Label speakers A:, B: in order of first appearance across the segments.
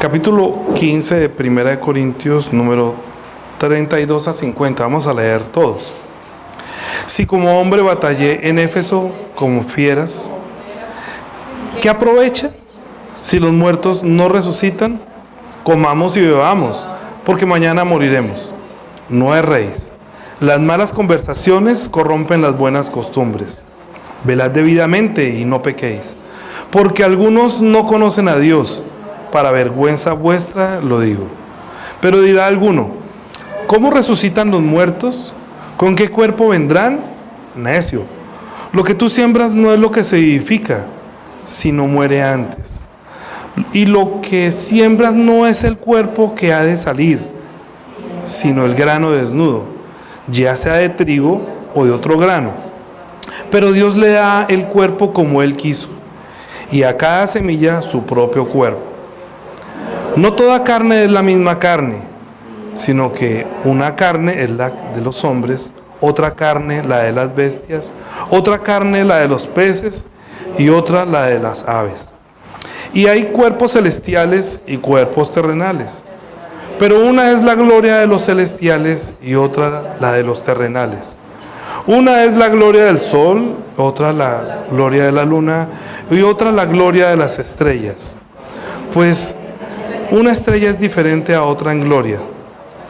A: Capítulo 15 de Primera de Corintios, número 32 a 50. Vamos a leer todos. Si como hombre batallé en Éfeso como fieras, ¿qué aprovecha? Si los muertos no resucitan, comamos y bebamos, porque mañana moriremos. No erréis. Las malas conversaciones corrompen las buenas costumbres. Velad debidamente y no pequéis, porque algunos no conocen a Dios. Para vergüenza vuestra lo digo. Pero dirá alguno: ¿cómo resucitan los muertos? ¿Con qué cuerpo vendrán? Necio. Lo que tú siembras no es lo que se vivifica, sino muere antes. Y lo que siembras no es el cuerpo que ha de salir, sino el grano desnudo, ya sea de trigo o de otro grano. Pero Dios le da el cuerpo como Él quiso, y a cada semilla su propio cuerpo. No toda carne es la misma carne, sino que una carne es la de los hombres, otra carne la de las bestias, otra carne la de los peces y otra la de las aves. Y hay cuerpos celestiales y cuerpos terrenales, pero una es la gloria de los celestiales y otra la de los terrenales. Una es la gloria del sol, otra la gloria de la luna y otra la gloria de las estrellas. Pues una estrella es diferente a otra en gloria.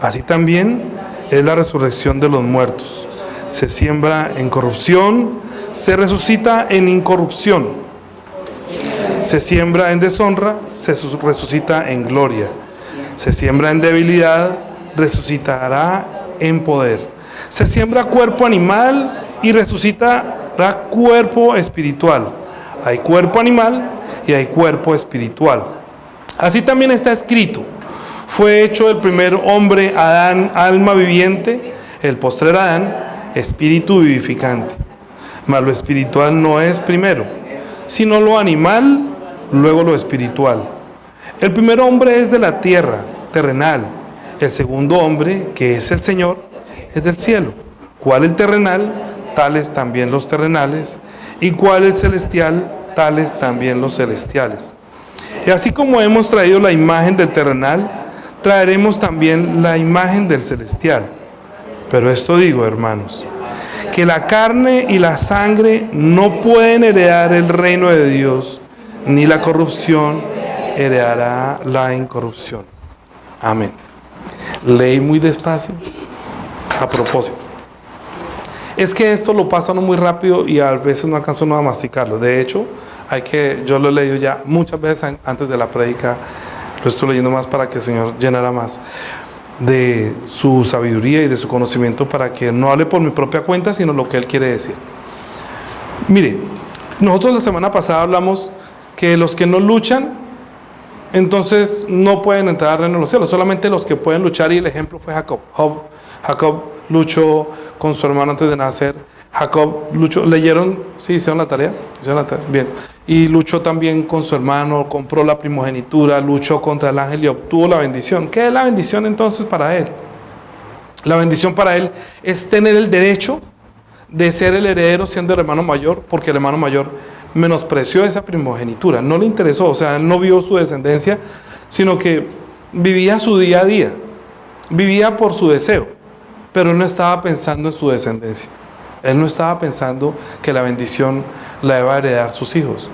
A: Así también es la resurrección de los muertos. Se siembra en corrupción, se resucita en incorrupción. Se siembra en deshonra, se resucita en gloria. Se siembra en debilidad, resucitará en poder. Se siembra cuerpo animal y resucitará cuerpo espiritual. Hay cuerpo animal y hay cuerpo espiritual. Así también está escrito: fue hecho el primer hombre Adán, alma viviente; el postrer Adán, espíritu vivificante. Mas lo espiritual no es primero, sino lo animal, luego lo espiritual. El primer hombre es de la tierra, terrenal. El segundo hombre, que es el Señor, es del cielo. ¿Cuál el terrenal? Tales también los terrenales. ¿Y cuál el celestial? Tales también los celestiales. Y así como hemos traído la imagen del terrenal, traeremos también la imagen del celestial. Pero esto digo, hermanos, que la carne y la sangre no pueden heredar el reino de Dios, ni la corrupción heredará la incorrupción. Amén. Leí muy despacio a propósito. Es que esto lo pasa uno muy rápido y a veces no alcanza uno a masticarlo. De hecho, yo lo he leído ya muchas veces antes de la prédica. Lo estoy leyendo más para que el Señor llenara más de su sabiduría y de su conocimiento, para que no hable por mi propia cuenta, sino lo que Él quiere decir. Mire, nosotros la semana pasada hablamos que los que no luchan, entonces no pueden entrar al reino de los cielos, solamente los que pueden luchar, y el ejemplo fue Jacob. Jacob luchó con su hermano antes de nacer. Jacob luchó, ¿leyeron? ¿Sí? ¿Hicieron la tarea? Bien. Y luchó también con su hermano, compró la primogenitura, luchó contra el ángel y obtuvo la bendición. ¿Qué es la bendición entonces para él? La bendición para él es tener el derecho de ser el heredero siendo el hermano mayor, porque el hermano mayor menospreció esa primogenitura, no le interesó, o sea, él no vio su descendencia, sino que vivía su día a día, vivía por su deseo, pero él no estaba pensando en su descendencia. Él no estaba pensando que la bendición la iba a heredar sus hijos.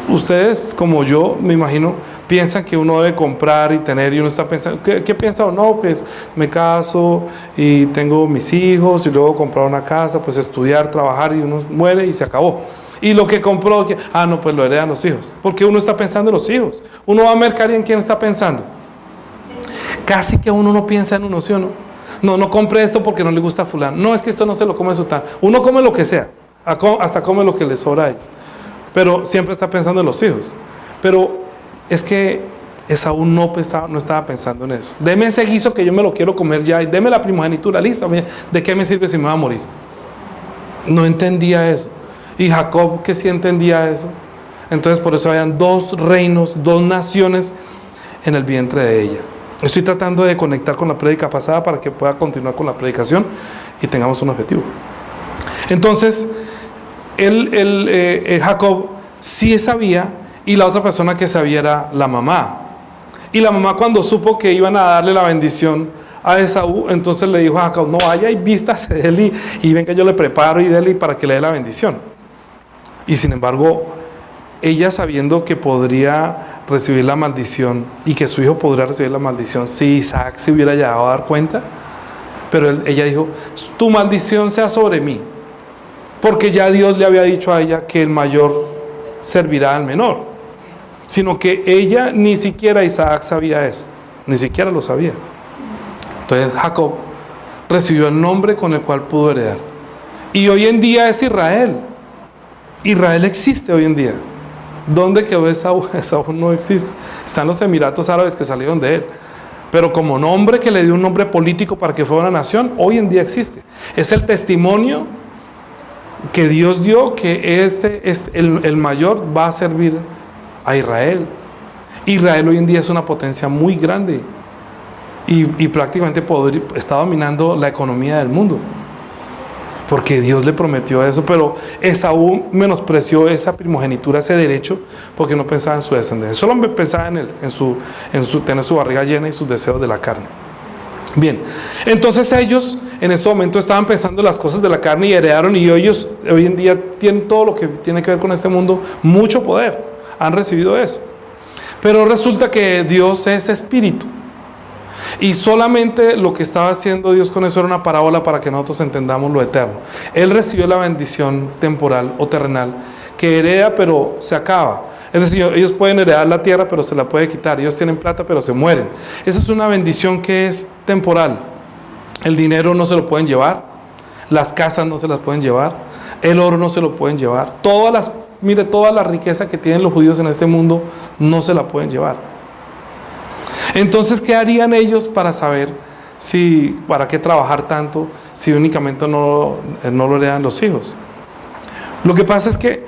A: Ustedes, como yo, me imagino, piensan que uno debe comprar y tener, y uno está pensando, ¿qué piensa uno? No, pues me caso y tengo mis hijos, y luego comprar una casa, pues estudiar, trabajar, y uno muere y se acabó. Y lo que compró, no, pues lo heredan los hijos. Porque uno está pensando en los hijos. Uno va a mercar y ¿en quién está pensando? Casi que uno no piensa en uno, ¿sí o no? No compre esto porque no le gusta a fulano. No, es que esto no se lo come eso tan. Uno come lo que sea, hasta come lo que le sobra a ellos. Pero siempre está pensando en los hijos. Pero es que Esaú no estaba pensando en eso. Deme ese guiso que yo me lo quiero comer ya, y deme la primogenitura, listo. ¿De qué me sirve si me va a morir? No entendía eso. Y Jacob, que sí entendía eso. Entonces por eso habían dos reinos, dos naciones en el vientre de ella. Estoy tratando de conectar con la prédica pasada para que pueda continuar con la predicación y tengamos un objetivo. Entonces, Jacob sí sabía, y la otra persona que sabía era la mamá. Y la mamá, cuando supo que iban a darle la bendición a Esaú, entonces le dijo a Jacob: no vaya y vístase de él y ven que yo le preparo y dele para que le dé la bendición. Y sin embargo, ella, sabiendo que podría recibir la maldición y que su hijo podría recibir la maldición si Isaac se hubiera llegado a dar cuenta, pero ella dijo: tu maldición sea sobre mí, porque ya Dios le había dicho a ella que el mayor servirá al menor. Sino que ella, ni siquiera Isaac sabía eso, ni siquiera lo sabía. Entonces Jacob recibió el nombre con el cual pudo heredar. Y hoy en día es Israel. Israel existe hoy en día. ¿Dónde quedó Esaú? Esaú no existe. Están los Emiratos Árabes que salieron de él. Pero como nombre que le dio un nombre político para que fuera una nación, hoy en día existe. Es el testimonio que Dios dio, que el mayor va a servir a Israel. Israel hoy en día es una potencia muy grande y prácticamente está dominando la economía del mundo, porque Dios le prometió eso. Pero Esaú menospreció esa primogenitura, ese derecho, porque no pensaba en su descendencia, solo pensaba en él, en tener su barriga llena y sus deseos de la carne. Bien, entonces ellos en este momento estaban pensando en las cosas de la carne y heredaron, y ellos hoy en día tienen todo lo que tiene que ver con este mundo, mucho poder, han recibido eso. Pero resulta que Dios es espíritu, y solamente lo que estaba haciendo Dios con eso era una parábola para que nosotros entendamos lo eterno. Él recibió la bendición temporal o terrenal, que hereda pero se acaba. Es decir, ellos pueden heredar la tierra pero se la puede quitar. Ellos tienen plata pero se mueren. Esa es una bendición que es temporal. El dinero no se lo pueden llevar, las casas no se las pueden llevar, el oro no se lo pueden llevar. Toda la riqueza que tienen los judíos en este mundo no se la pueden llevar. Entonces, ¿qué harían ellos para saber para qué trabajar tanto si únicamente no lo heredan los hijos? Lo que pasa es que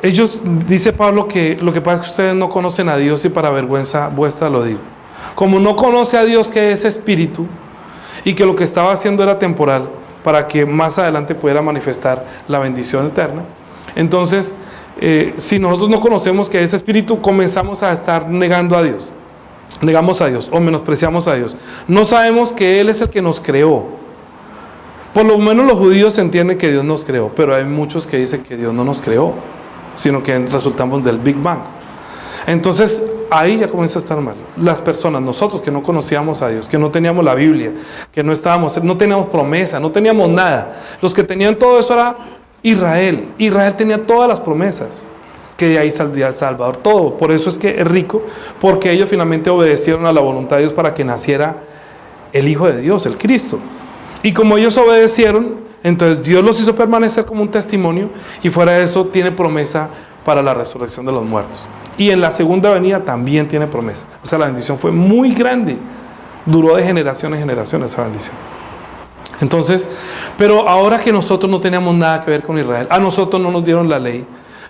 A: ellos, dice Pablo, que lo que pasa es que ustedes no conocen a Dios, y para vergüenza vuestra lo digo. Como no conoce a Dios, que es espíritu, y que lo que estaba haciendo era temporal, para que más adelante pudiera manifestar la bendición eterna. Entonces, si nosotros no conocemos que es espíritu, comenzamos a estar negando a Dios. Negamos a Dios o menospreciamos a Dios. No sabemos que Él es el que nos creó. Por lo menos los judíos entienden que Dios nos creó, pero hay muchos que dicen que Dios no nos creó, sino que resultamos del Big Bang. Entonces ahí ya comienza a estar mal. Las personas, nosotros que no conocíamos a Dios, que no teníamos la Biblia, que no teníamos promesa, no teníamos nada. Los que tenían todo eso era Israel. Israel tenía todas las promesas, que de ahí saldría el Salvador, todo. Por eso es que es rico, porque ellos finalmente obedecieron a la voluntad de Dios para que naciera el Hijo de Dios, el Cristo. Y como ellos obedecieron, entonces Dios los hizo permanecer como un testimonio, y fuera de eso tiene promesa para la resurrección de los muertos. Y en la segunda venida también tiene promesa. O sea, la bendición fue muy grande, duró de generación en generación esa bendición. Entonces, pero ahora que nosotros no teníamos nada que ver con Israel, a nosotros no nos dieron la ley.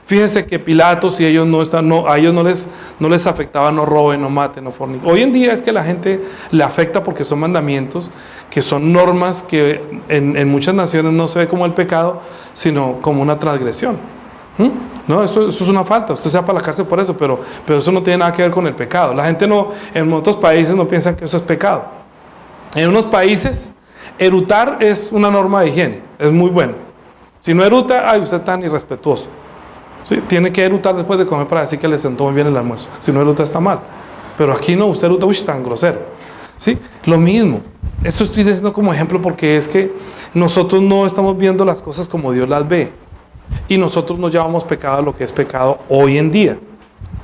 A: Fíjense que Pilatos y ellos a ellos no les afectaba: no roben, no maten, no forniquen. Hoy en día es que la gente le afecta porque son mandamientos, que son normas que en muchas naciones no se ve como el pecado, sino como una transgresión. No, eso es una falta. Usted se va para la cárcel por eso, pero eso no tiene nada que ver con el pecado. La gente en otros países no piensan que eso es pecado. En unos países, erutar es una norma de higiene, es muy bueno. Si no eruta, usted es tan irrespetuoso. Sí, tiene que erutar después de comer para decir que le sentó muy bien el almuerzo. Si no eruta, está mal. Pero aquí no, usted eruta, tan grosero. ¿Sí? Lo mismo. Eso estoy diciendo como ejemplo, porque es que nosotros no estamos viendo las cosas como Dios las ve. Y nosotros no llamamos pecado a lo que es pecado hoy en día.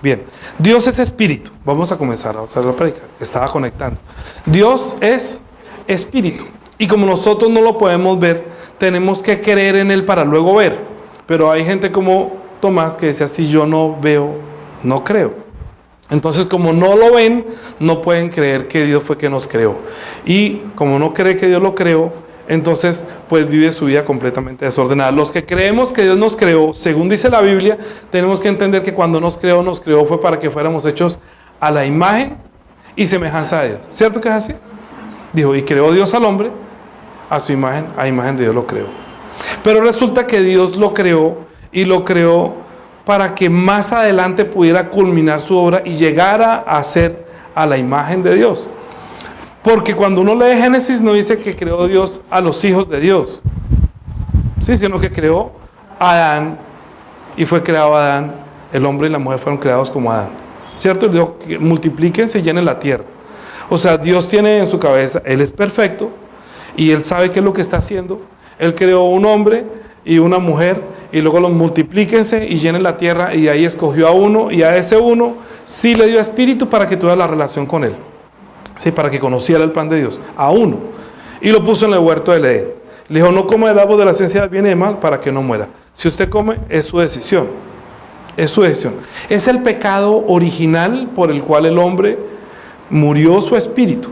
A: Bien, Dios es espíritu. Vamos a comenzar a hacer la prédica. Estaba conectando. Dios es espíritu. Y como nosotros no lo podemos ver, tenemos que creer en Él para luego ver. Pero hay gente como Tomás que decía: si yo no veo, no creo. Entonces, como no lo ven, no pueden creer que Dios fue que nos creó. Y como no cree que Dios lo creó, entonces pues vive su vida completamente desordenada. Los que creemos que Dios nos creó, según dice la Biblia, tenemos que entender que cuando nos creó fue para que fuéramos hechos a la imagen y semejanza de Dios. ¿Cierto que es así? Dijo: y creó Dios al hombre a su imagen, a imagen de Dios lo creó. Pero resulta que Dios lo creó, y lo creó para que más adelante pudiera culminar su obra y llegara a ser a la imagen de Dios. Porque cuando uno lee Génesis no dice que creó Dios a los hijos de Dios, sí, sino que creó a Adán, y fue creado Adán, el hombre y la mujer fueron creados como Adán, ¿cierto? Y dijo que multiplíquense y llenen la tierra. O sea, Dios tiene en su cabeza, Él es perfecto y Él sabe qué es lo que está haciendo. Él creó un hombre y una mujer y luego los multiplíquense y llenen la tierra, y ahí escogió a uno, y a ese uno sí le dio espíritu para que tuviera la relación con Él, sí, para que conociera el plan de Dios, a uno, y lo puso en el huerto del Edén. Le dijo: no coma del árbol de la ciencia del bien y del mal para que no muera. Si usted come, es su decisión, es su decisión. Es el pecado original por el cual el hombre murió su espíritu.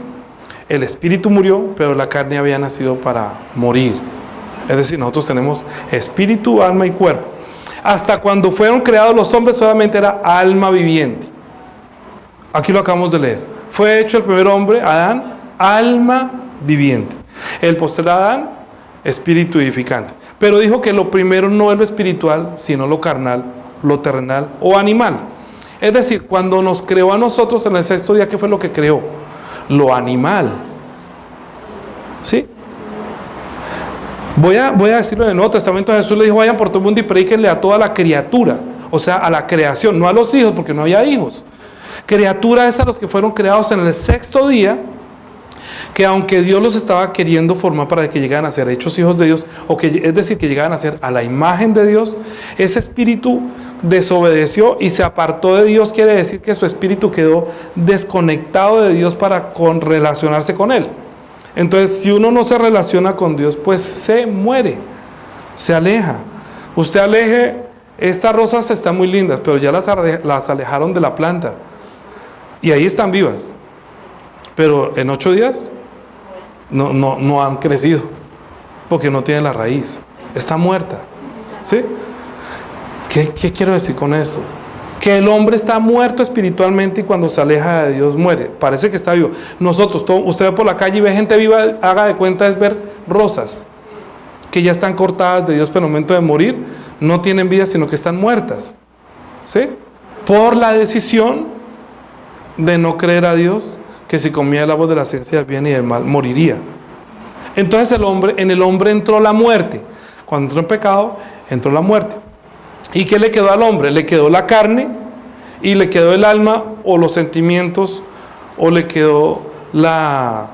A: El espíritu murió, pero la carne había nacido para morir. Es decir, nosotros tenemos espíritu, alma y cuerpo. Hasta cuando fueron creados los hombres solamente era alma viviente. Aquí lo acabamos de leer. Fue hecho el primer hombre, Adán, alma viviente. El posterior Adán, espíritu vivificante. Pero dijo que lo primero no es lo espiritual, sino lo carnal, lo terrenal o animal. Es decir, cuando nos creó a nosotros en el sexto día, ¿qué fue lo que creó? Lo animal. ¿Sí? Voy a decirlo en el Nuevo Testamento. Jesús le dijo: vayan por todo el mundo y predíquenle a toda la criatura, o sea, a la creación, no a los hijos, porque no había hijos. Criatura es a los que fueron creados en el sexto día, que aunque Dios los estaba queriendo formar para que llegaran a ser hechos hijos de Dios, es decir, que llegaran a ser a la imagen de Dios, ese espíritu desobedeció y se apartó de Dios. Quiere decir que su espíritu quedó desconectado de Dios para relacionarse con Él. Entonces, si uno no se relaciona con Dios, pues se muere, se aleja. Usted aleje, estas rosas están muy lindas, pero ya las alejaron de la planta, y ahí están vivas, pero en 8 días no han crecido, porque no tienen la raíz, está muerta. ¿Sí? ¿Qué quiero decir con esto? Que el hombre está muerto espiritualmente, y cuando se aleja de Dios muere. Parece que está vivo. Nosotros, usted va por la calle y ve gente viva, haga de cuenta es ver rosas que ya están cortadas de Dios, pero en el momento de morir no tienen vida, sino que están muertas. ¿Sí? Por la decisión de no creer a Dios, que si comía el árbol de la ciencia del bien y del mal, moriría. Entonces en el hombre entró la muerte. Cuando entró en pecado, entró la muerte. ¿Y qué le quedó al hombre? Le quedó la carne, y le quedó el alma, o los sentimientos, o le quedó las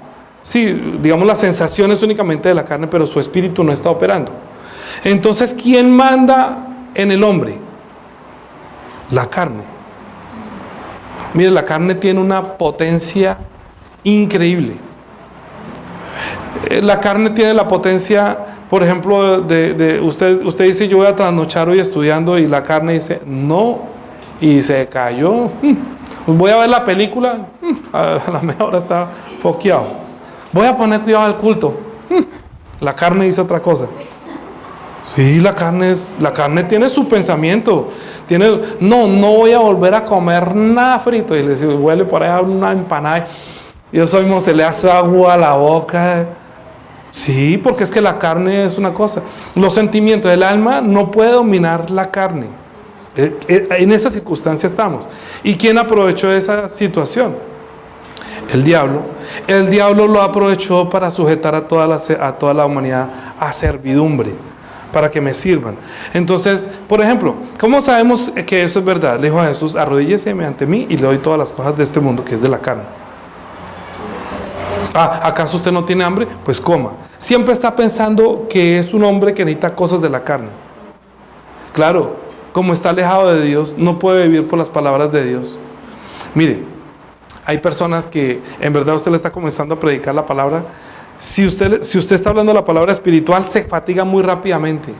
A: sensaciones únicamente de la carne, pero su espíritu no está operando. Entonces, ¿quién manda en el hombre? La carne. Mire, la carne tiene una potencia increíble. La carne tiene la potencia, por ejemplo, usted dice: yo voy a trasnochar hoy estudiando, y la carne dice: no, y se cayó. Voy a ver la película, a la media hora está foqueado. Voy a poner cuidado al culto. La carne dice otra cosa. Sí, la carne tiene su pensamiento. No voy a volver a comer nada frito. Y le dice: huele por ahí una empanada, y eso mismo se le hace agua a la boca. Sí, porque es que la carne es una cosa. Los sentimientos del alma no puede dominar la carne. En esa circunstancia estamos. ¿Y quién aprovechó esa situación? El diablo. El diablo lo aprovechó para sujetar a toda la humanidad a servidumbre, para que me sirvan. Entonces, por ejemplo, ¿cómo sabemos que eso es verdad? Le dijo a Jesús: arrodíllese ante mí y le doy todas las cosas de este mundo, que es de la carne. ¿Acaso usted no tiene hambre? Pues coma. Siempre está pensando que es un hombre que necesita cosas de la carne. Claro, como está alejado de Dios, no puede vivir por las palabras de Dios. Mire, hay personas que en verdad usted le está comenzando a predicar la palabra. Si usted está hablando la palabra espiritual, se fatiga muy rápidamente.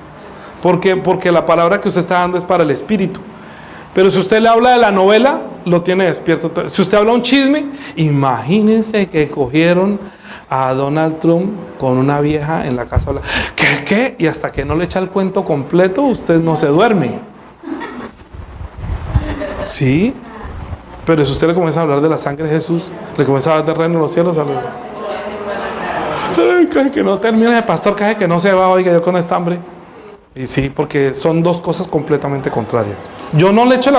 A: Porque la palabra que usted está dando es para el espíritu. Pero si usted le habla de la novela, lo tiene despierto. Si usted habla un chisme, imagínense que cogieron a Donald Trump con una vieja en la casa. ¿Qué? Y hasta que no le echa el cuento completo, usted no se duerme. Sí, pero si usted le comienza a hablar de la sangre de Jesús, le comienza a hablar del reino de los cielos, ay, caje que no termine, pastor, caje que no se va, oiga, yo con esta hambre. Y sí, porque son dos cosas completamente contrarias. Yo no le echo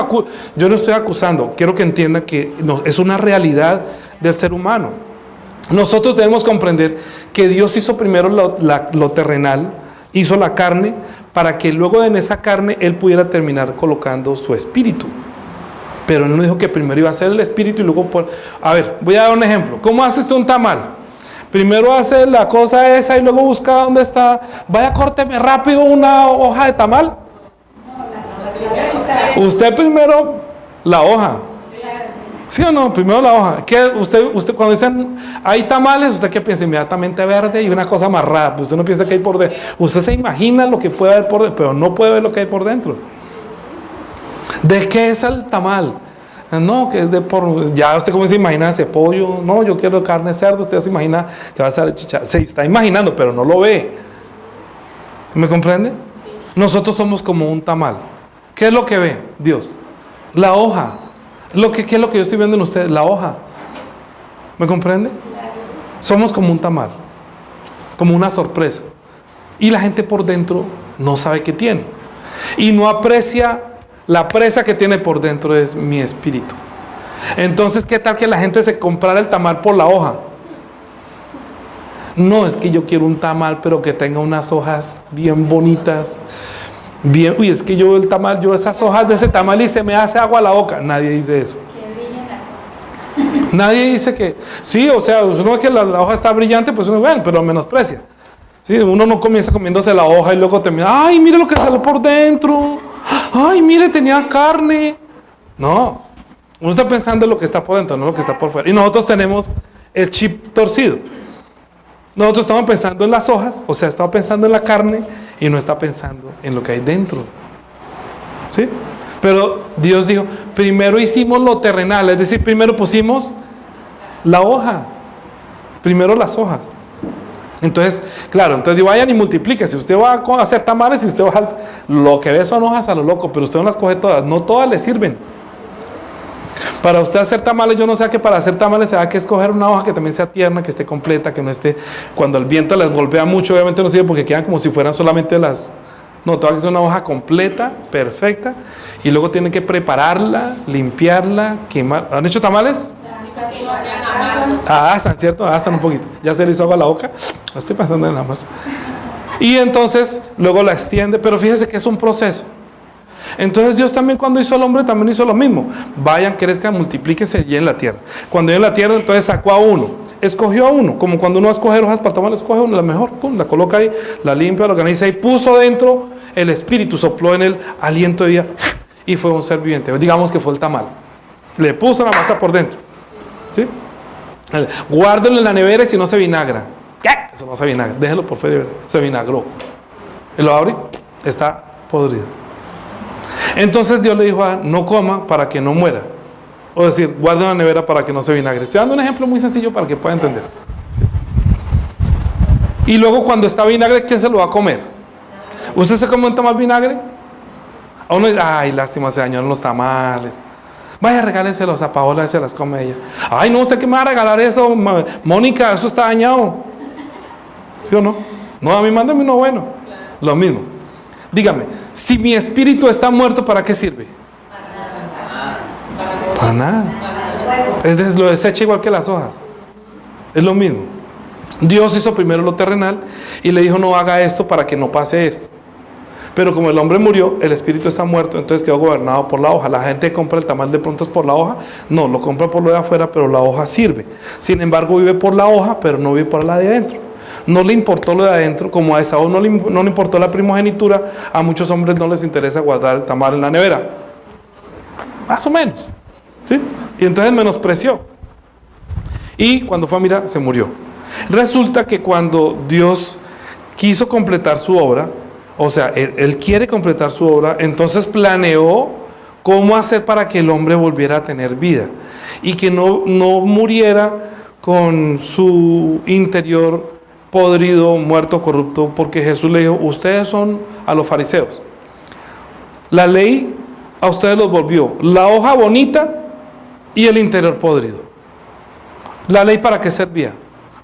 A: yo no estoy acusando, quiero que entienda que no, es una realidad del ser humano. Nosotros debemos comprender que Dios hizo primero lo terrenal, hizo la carne, para que luego en esa carne Él pudiera terminar colocando su espíritu. Pero Él no dijo que primero iba a ser el espíritu y luego A ver, voy a dar un ejemplo. ¿Cómo hace usted un tamal? Primero hace la cosa esa y luego busca dónde está. Vaya, córteme rápido una hoja de tamal. Usted primero la hoja. ¿Sí o no? Primero la hoja. ¿Qué? Usted cuando dicen hay tamales, ¿usted qué piensa? Inmediatamente verde y una cosa amarrada. Pues usted no piensa que hay por dentro. Usted se imagina lo que puede haber por dentro, pero no puede ver lo que hay por dentro. ¿De qué es el tamal? No, que es de por... Ya usted como se imagina ese pollo. No, yo quiero carne de cerdo. Usted se imagina que va a ser chicharrón. Se está imaginando, pero no lo ve. ¿Me comprende? Sí. Nosotros somos como un tamal. ¿Qué es lo que ve Dios? La hoja. ¿Qué es lo que yo estoy viendo en ustedes? La hoja. ¿Me comprende? Somos como un tamal, como una sorpresa. Y la gente por dentro no sabe qué tiene. Y no aprecia la presa que tiene por dentro, es mi espíritu. Entonces, ¿qué tal que la gente se comprara el tamal por la hoja? No, es que yo quiero un tamal, pero que tenga unas hojas bien bonitas. Bien, uy, es que yo el tamal, yo esas hojas de ese tamal y se me hace agua a la boca. Nadie dice eso. Nadie dice que, sí, o sea, uno ve que la hoja está brillante, pues uno, bueno, pero lo menosprecia. Sí, uno no comienza comiéndose la hoja y luego termina, ay, mire lo que salió por dentro. Ay, mire, tenía carne. No, uno está pensando en lo que está por dentro, no lo que está por fuera. Y nosotros tenemos el chip torcido. Nosotros estamos pensando en las hojas, o sea, estamos pensando en la carne y no está pensando en lo que hay dentro. ¿Sí? Pero Dios dijo, primero hicimos lo terrenal, es decir, primero pusimos la hoja. Primero las hojas. Entonces, claro, entonces vayan y multiplíquense. Usted va a hacer tamales y usted va lo que ve son hojas a lo loco, pero usted no las coge todas, no todas le sirven. Para usted hacer tamales, yo no sé que para hacer tamales se da que escoger una hoja que también sea tierna, que esté completa, que no esté, cuando el viento les golpea mucho, obviamente no sirve porque quedan como si fueran solamente las, no, toda que es una hoja completa, perfecta, y luego tienen que prepararla, limpiarla, quemar. ¿Han hecho tamales? Asan, ¿cierto? Asan un poquito. Ya se le hizo agua a la boca. Estoy pensando en la masa. Y entonces luego la extiende, pero fíjese que es un proceso. Entonces Dios también cuando hizo al hombre también hizo lo mismo. Vayan, crezcan, multiplíquense y en la tierra. Cuando en la tierra entonces sacó a uno, escogió a uno, como cuando uno va a escoger hojas para tomar, escoge una, la mejor, pum, la coloca ahí, la limpia, la organiza y puso dentro el espíritu, sopló en el aliento de vida y fue un ser viviente. Digamos que fue el tamal. Le puso la masa por dentro. ¿Sí? Guárdenlo en la nevera y si no se vinagra. ¿Qué? Eso no se vinagra, déjelo por fuera, se vinagró. Y lo abre, está podrido. Entonces Dios le dijo a no coma para que no muera. O decir, guarde en la nevera para que no se vinagre. Estoy dando un ejemplo muy sencillo para que pueda entender. ¿Sí? Y luego cuando está vinagre, ¿quién se lo va a comer? ¿Usted se come un tamal vinagre? A uno dice, ay, lástima, se dañaron los tamales. Vaya, regáleselos a Paola y se las come ella. Ay, no, ¿usted qué me va a regalar eso? Mónica, eso está dañado. ¿Sí o no? No, a mí mándame uno bueno. Lo mismo. Dígame, si mi espíritu está muerto, ¿para qué sirve? Para nada. Lo desecha igual que las hojas. Es lo mismo. Dios hizo primero lo terrenal y le dijo no haga esto para que no pase esto. Pero como el hombre murió, el espíritu está muerto, entonces quedó gobernado por la hoja. La gente compra el tamal de pronto por la hoja. No, lo compra por lo de afuera, pero la hoja sirve. Sin embargo, vive por la hoja, pero no vive por la de adentro. No le importó lo de adentro, como a Esaú no le importó la primogenitura, a muchos hombres no les interesa guardar el tamal en la nevera. Más o menos. ¿Sí? Y entonces menospreció. Y cuando fue a mirar, se murió. Resulta que cuando Dios quiso completar su obra, o sea, él quiere completar su obra, entonces planeó cómo hacer para que el hombre volviera a tener vida y que no muriera con su interior podrido, muerto, corrupto, porque Jesús le dijo, ustedes son a los fariseos. La ley a ustedes los volvió la hoja bonita y el interior podrido. ¿La ley para qué servía?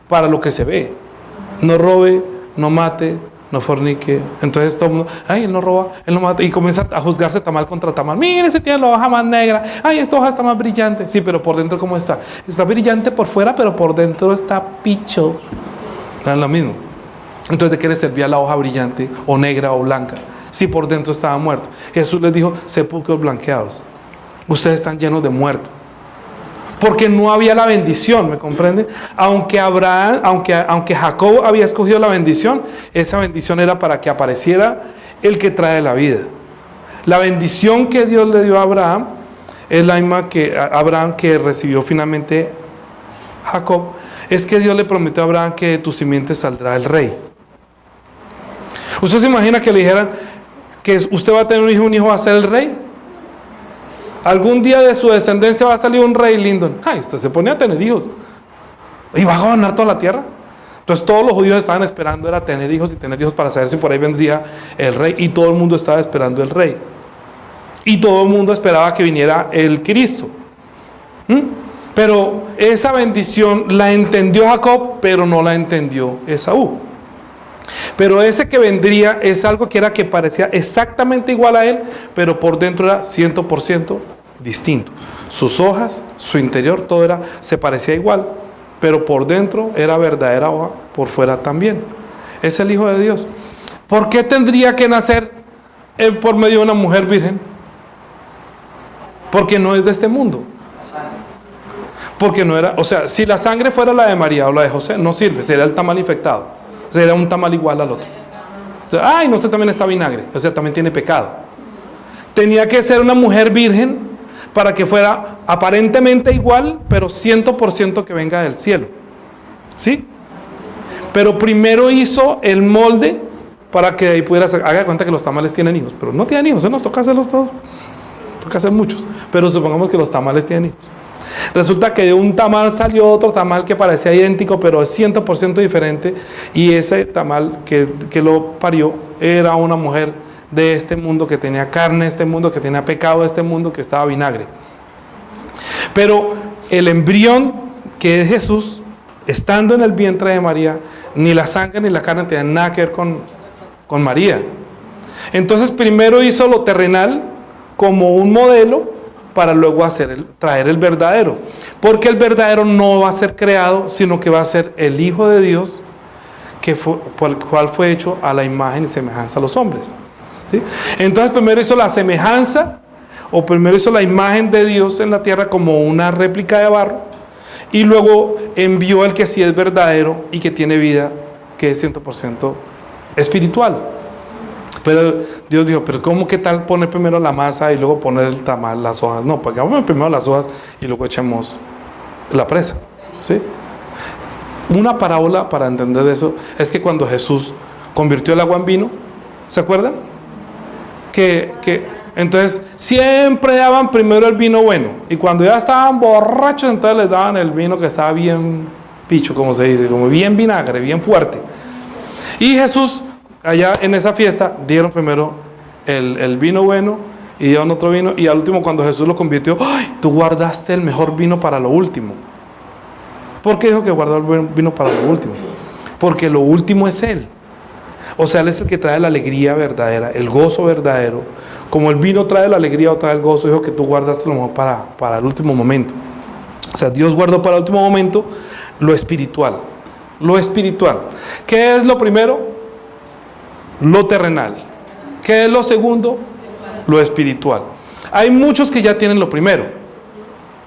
A: Para lo que se ve. No robe, no mate, no fornique. Entonces todo el mundo, ay, él no roba, él no mata. Y comienza a juzgarse tamal contra tamal. Mire, ese tiene la hoja más negra. Ay, esta hoja está más brillante. Sí, pero por dentro, ¿cómo está? Está brillante por fuera, pero por dentro está picho. Es lo mismo. Entonces, ¿de qué le servía la hoja brillante o negra o blanca si por dentro estaba muerto? Jesús les dijo, sepulcros blanqueados. Ustedes están llenos de muertos. Porque no había la bendición, ¿me comprende? Aunque Jacob había escogido la bendición, esa bendición era para que apareciera el que trae la vida. La bendición que Dios le dio a Abraham es la misma que Abraham que recibió finalmente Jacob. Es que Dios le prometió a Abraham que de tu simiente saldrá el rey. ¿Usted se imagina que le dijeran que usted va a tener un hijo va a ser el rey? Algún día de su descendencia va a salir un rey lindo. Ay, usted se ponía a tener hijos y va a gobernar toda la tierra. Entonces todos los judíos estaban esperando era tener hijos y tener hijos para saber si por ahí vendría el rey. Y todo el mundo estaba esperando el rey. Y todo el mundo esperaba que viniera el Cristo. Pero esa bendición la entendió Jacob, pero no la entendió Esaú. Pero ese que vendría es algo que era que parecía exactamente igual a él, pero por dentro era 100% distinto. Sus hojas, su interior, todo se parecía igual, pero por dentro era verdadera hoja, por fuera también. Es el Hijo de Dios. ¿Por qué tendría que nacer por medio de una mujer virgen? Porque no es de este mundo. Porque no era, o sea, si la sangre fuera la de María o la de José, no sirve, sería el tamal infectado. Sería un tamal igual al otro. Entonces, ay, no sé, también está vinagre, o sea, también tiene pecado. Tenía que ser una mujer virgen para que fuera aparentemente igual, pero 100% que venga del cielo. ¿Sí? Pero primero hizo el molde para que ahí pudiera ser. Haga cuenta que los tamales tienen hijos, pero no tienen hijos, nos toca hacerlos todos. Toca hacer muchos, pero supongamos que los tamales tienen hijos. Resulta que de un tamal salió otro tamal que parecía idéntico, pero es 100% diferente. Y ese tamal que lo parió era una mujer de este mundo, que tenía carne de este mundo, que tenía pecado de este mundo, que estaba vinagre. Pero el embrión que es Jesús, estando en el vientre de María, ni la sangre ni la carne tenían nada que ver con María. Entonces primero hizo lo terrenal como un modelo, para luego traer el verdadero. Porque el verdadero no va a ser creado, sino que va a ser el Hijo de Dios, por el cual fue hecho a la imagen y semejanza a los hombres. ¿Sí? Entonces primero hizo la semejanza, o primero hizo la imagen de Dios en la tierra como una réplica de barro, y luego envió el que sí es verdadero y que tiene vida, que es 100% espiritual. Pero Dios dijo, pero ¿cómo qué tal poner primero la masa y luego poner el tamal, las hojas? No, pues hagamos primero las hojas y luego echemos la presa. ¿Sí? Una parábola para entender eso es que cuando Jesús convirtió el agua en vino, ¿se acuerdan? Entonces siempre daban primero el vino bueno, y cuando ya estaban borrachos, entonces les daban el vino que estaba bien picho, como se dice, como bien vinagre, bien fuerte. Y Jesús, allá en esa fiesta, dieron primero el vino bueno y dieron otro vino, y al último, cuando Jesús lo convirtió, ¡ay! Tú guardaste el mejor vino para lo último. ¿Por qué dijo que guardó el buen vino para lo último? Porque lo último es Él. O sea, Él es el que trae la alegría verdadera, el gozo verdadero. Como el vino trae la alegría o trae el gozo, dijo que tú guardaste lo mejor para el último momento. O sea, Dios guardó para el último momento lo espiritual. Lo espiritual. ¿Qué es lo primero? Lo terrenal. ¿Qué es lo segundo? Lo espiritual. Hay muchos que ya tienen lo primero,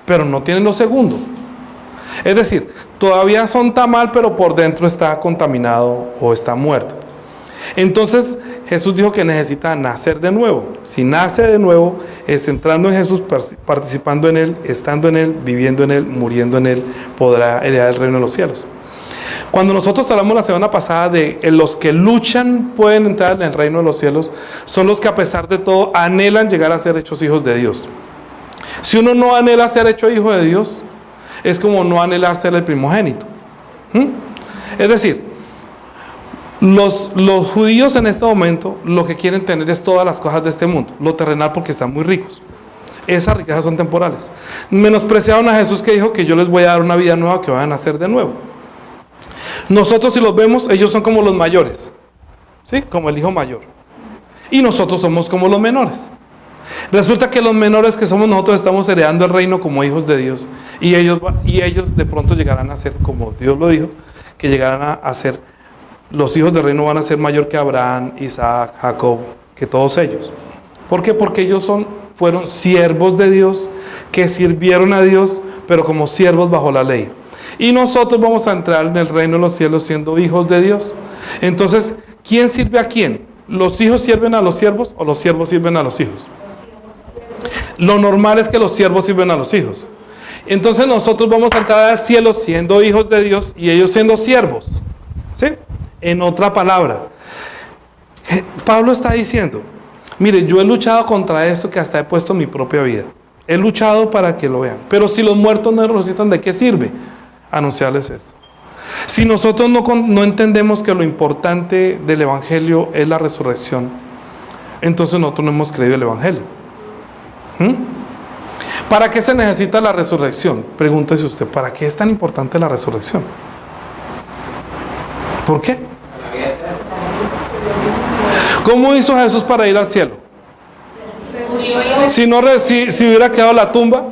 A: pero no tienen lo segundo. Es decir, todavía son tamal, pero por dentro está contaminado o está muerto. Entonces Jesús dijo que necesita nacer de nuevo. Si nace de nuevo, es entrando en Jesús, participando en Él, estando en Él, viviendo en Él, muriendo en Él, podrá heredar el reino de los cielos. Cuando nosotros hablamos la semana pasada de los que luchan pueden entrar en el reino de los cielos, son los que a pesar de todo anhelan llegar a ser hechos hijos de Dios. Si uno no anhela ser hecho hijo de Dios, es como no anhelar ser el primogénito. Es decir, los judíos en este momento lo que quieren tener es todas las cosas de este mundo, lo terrenal, porque están muy ricos. Esas riquezas son temporales. Menospreciaron a Jesús, que dijo que yo les voy a dar una vida nueva, que van a nacer de nuevo. Nosotros, si los vemos, ellos son como los mayores. ¿sí? Como el hijo mayor. Y nosotros somos como los menores. Resulta que los menores que somos nosotros estamos heredando el reino como hijos de Dios. Y ellos de pronto llegarán a ser, como Dios lo dijo, que llegarán a ser, los hijos del reino van a ser mayor que Abraham, Isaac, Jacob, que todos ellos. ¿Por qué? Porque ellos fueron siervos de Dios, que sirvieron a Dios, pero como siervos bajo la ley. Y nosotros vamos a entrar en el reino de los cielos siendo hijos de Dios. Entonces, ¿quién sirve a quién? ¿Los hijos sirven a los siervos o los siervos sirven a los hijos? Lo normal es que los siervos sirven a los hijos. Entonces nosotros vamos a entrar al cielo siendo hijos de Dios y ellos siendo siervos. ¿Sí? En otra palabra, Pablo está diciendo, mire, yo he luchado contra esto que hasta he puesto mi propia vida. He luchado para que lo vean. Pero si los muertos no resucitan, ¿de qué sirve anunciarles esto? Si nosotros no entendemos que lo importante del Evangelio es la resurrección, entonces nosotros no hemos creído el Evangelio. ¿Para qué se necesita la resurrección? Pregúntese usted, ¿para qué es tan importante la resurrección? ¿Por qué? ¿Cómo hizo Jesús para ir al cielo? Si hubiera quedado la tumba,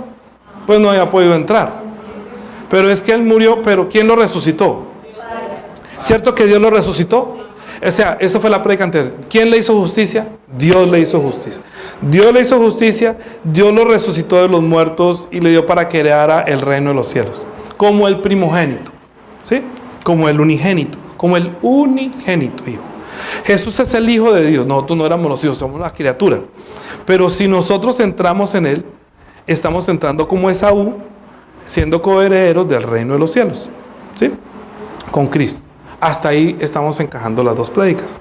A: pues no había podido entrar. Pero es que Él murió, pero ¿quién lo resucitó? ¿Cierto que Dios lo resucitó? O sea, eso fue la prédica anterior. ¿Quién le hizo justicia? Dios le hizo justicia. Dios le hizo justicia, Dios lo resucitó de los muertos y le dio para que heredara el reino de los cielos. Como el primogénito, ¿sí? Como el unigénito, como el unigénito hijo. Jesús es el Hijo de Dios. Nosotros no éramos los hijos, somos una criatura. Pero si nosotros entramos en Él, estamos entrando como Esaú, siendo coherederos del reino de los cielos, ¿sí? Con Cristo. Hasta ahí estamos encajando las dos prédicas.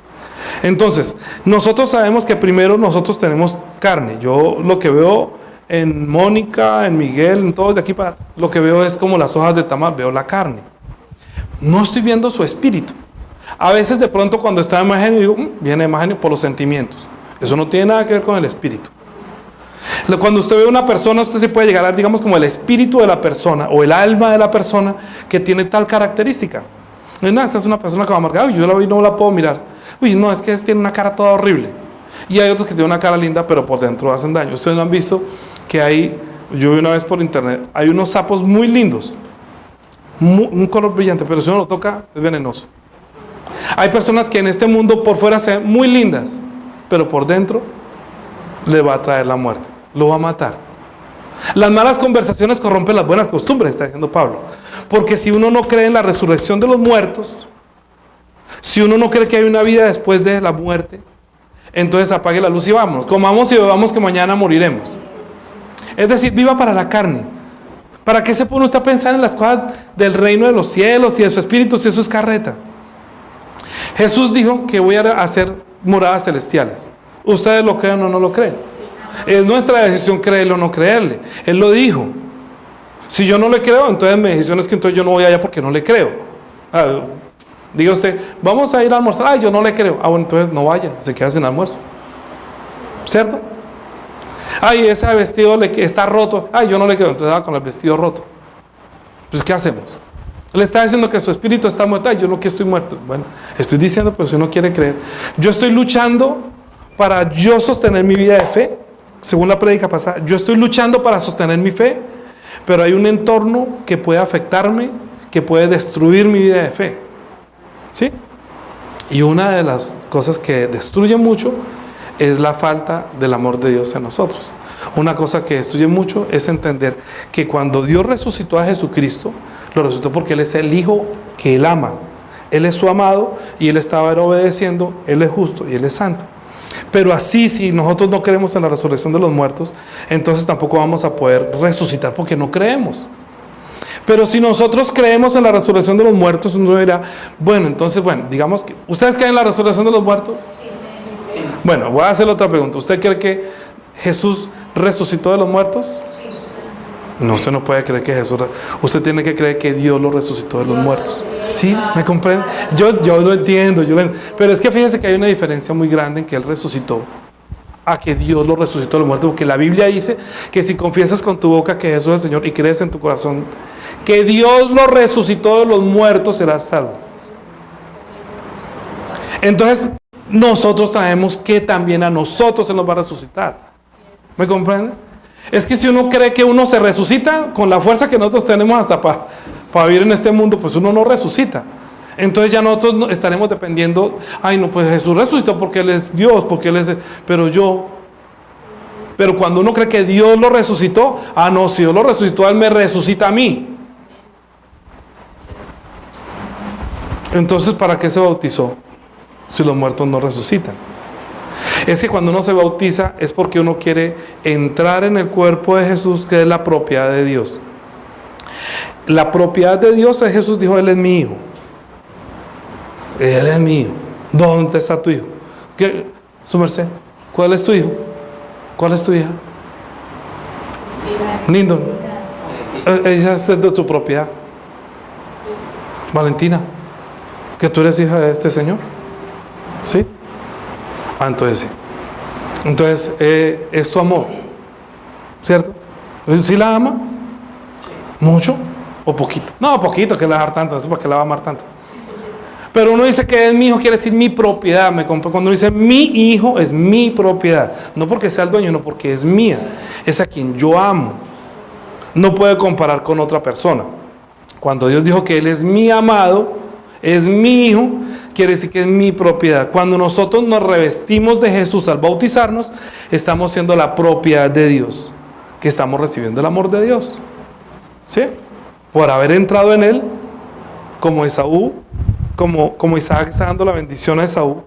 A: Entonces, nosotros sabemos que primero nosotros tenemos carne. Yo lo que veo en Mónica, en Miguel, en todos de aquí para lo que veo es como las hojas del tamal, veo la carne. No estoy viendo su espíritu. A veces de pronto cuando está Evangelio digo, viene Evangelio por los sentimientos. Eso no tiene nada que ver con el espíritu. Cuando usted ve a una persona, usted se puede llegar a, digamos, como el espíritu de la persona o el alma de la persona que tiene tal característica. No, esta es una persona que va a marcar, yo la vi, no la puedo mirar. Uy, no, es que tiene una cara toda horrible. Y hay otros que tienen una cara linda, pero por dentro hacen daño. Ustedes no han visto que hay, yo vi una vez por internet, hay unos sapos muy lindos, un color brillante, pero si uno lo toca, es venenoso. Hay personas que en este mundo por fuera se ven muy lindas, pero por dentro le va a traer la muerte, lo va a matar. Las malas conversaciones corrompen las buenas costumbres, está diciendo Pablo. Porque si uno no cree en la resurrección de los muertos, si uno no cree que hay una vida después de la muerte, entonces apague la luz y vámonos. Comamos y bebamos que mañana moriremos. Es decir, viva para la carne. ¿Para qué se pone usted a pensar en las cosas del reino de los cielos y de su espíritu si eso es carreta? Jesús dijo que voy a hacer moradas celestiales. ¿Ustedes lo creen o no lo creen? Es nuestra decisión creerle o no creerle. Él lo dijo. Si yo no le creo, entonces mi decisión es que entonces yo no voy allá porque no le creo. Diga usted, vamos a ir a almorzar. Ay, yo no le creo. Bueno, entonces no vaya, se queda sin almuerzo. ¿Cierto? Ay, ese vestido está roto. Ay, yo no le creo, entonces va con el vestido roto. Pues, ¿qué hacemos? Le está diciendo que su espíritu está muerto. Ay, yo no que estoy muerto. Bueno, estoy diciendo, pero si no quiere creer. Yo estoy luchando para yo sostener mi vida de fe. Según la prédica pasada, yo estoy luchando para sostener mi fe, pero hay un entorno que puede afectarme, que puede destruir mi vida de fe. ¿Sí? Y una de las cosas que destruye mucho es la falta del amor de Dios en nosotros. Una cosa que destruye mucho es entender que cuando Dios resucitó a Jesucristo, lo resucitó porque Él es el Hijo que Él ama. Él es su amado y Él estaba obedeciendo, Él es justo y Él es santo. Pero así, si nosotros no creemos en la resurrección de los muertos, entonces tampoco vamos a poder resucitar porque no creemos. Pero si nosotros creemos en la resurrección de los muertos, uno dirá, bueno, entonces, digamos que, ¿ustedes creen en la resurrección de los muertos? Bueno, voy a hacerle otra pregunta. ¿Usted cree que Jesús resucitó de los muertos? No, usted no puede creer que Jesús, usted tiene que creer que Dios lo resucitó de los muertos. ¿Sí? ¿Me comprende? Yo lo entiendo, pero es que fíjese que hay una diferencia muy grande en que Él resucitó a que Dios lo resucitó de los muertos, porque la Biblia dice que si confiesas con tu boca que Jesús es el Señor y crees en tu corazón que Dios lo resucitó de los muertos, serás salvo. Entonces, nosotros sabemos que también a nosotros se nos va a resucitar. ¿Me comprende? Es que si uno cree que uno se resucita con la fuerza que nosotros tenemos hasta para vivir en este mundo, pues uno no resucita. Entonces ya nosotros estaremos dependiendo, ay no, pues Jesús resucitó porque Él es Dios, porque Él es, pero cuando uno cree que Dios lo resucitó, ah no, si Dios lo resucitó, Él me resucita a mí. Entonces, ¿para qué se bautizó si los muertos no resucitan? Es que cuando uno se bautiza es porque uno quiere entrar en el cuerpo de Jesús, que es la propiedad de Dios. La propiedad de Dios es Jesús dijo, Él es mi hijo. Él es mi hijo. ¿Dónde está tu hijo? ¿Qué? Su merced, ¿cuál es tu hijo? ¿Cuál es tu hija? Lindon. Ella es de tu propiedad. Valentina, que tú eres hija de este señor. ¿Sí? Ah, entonces sí. Entonces es tu amor, ¿cierto? ¿Sí la ama? ¿Mucho o poquito? No, poquito, que la va a amar tanto, no sé para qué la va a amar tanto. Pero uno dice que es mi hijo, quiere decir mi propiedad. Cuando uno dice mi hijo, es mi propiedad. No porque sea el dueño, no porque es mía. Es a quien yo amo. No puede comparar con otra persona. Cuando Dios dijo que Él es mi amado, es mi hijo, quiere decir que es mi propiedad. Cuando nosotros nos revestimos de Jesús al bautizarnos, estamos siendo la propiedad de Dios, que estamos recibiendo el amor de Dios. ¿Sí? Por haber entrado en Él, como Esaú, como Isaac está dando la bendición a Esaú,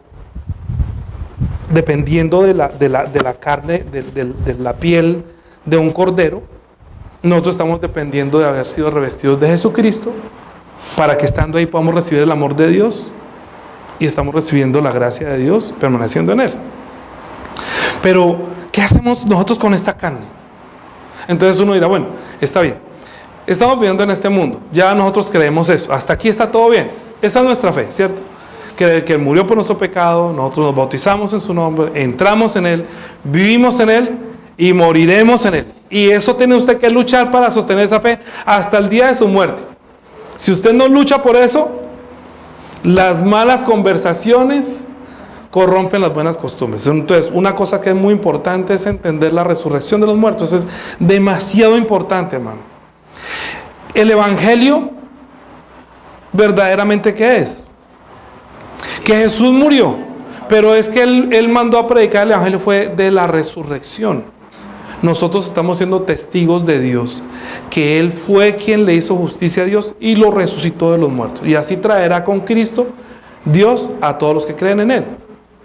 A: dependiendo de la carne, de la piel de un cordero, nosotros estamos dependiendo de haber sido revestidos de Jesucristo, para que estando ahí podamos recibir el amor de Dios, y estamos recibiendo la gracia de Dios, permaneciendo en Él. Pero, ¿qué hacemos nosotros con esta carne? Entonces uno dirá, bueno, está bien, estamos viviendo en este mundo, ya nosotros creemos eso, hasta aquí está todo bien. Esa es nuestra fe, ¿cierto? Que Él murió por nuestro pecado, nosotros nos bautizamos en su nombre, entramos en Él, vivimos en Él y moriremos en Él. Y eso tiene usted que luchar para sostener esa fe hasta el día de su muerte. Si usted no lucha por eso, las malas conversaciones corrompen las buenas costumbres. Entonces, una cosa que es muy importante es entender la resurrección de los muertos. Es demasiado importante, hermano. El Evangelio, verdaderamente, ¿qué es? Que Jesús murió, pero es que Él mandó a predicar el Evangelio fue de la resurrección. Nosotros estamos siendo testigos de Dios, que Él fue quien le hizo justicia a Dios y lo resucitó de los muertos. Y así traerá con Cristo Dios a todos los que creen en Él.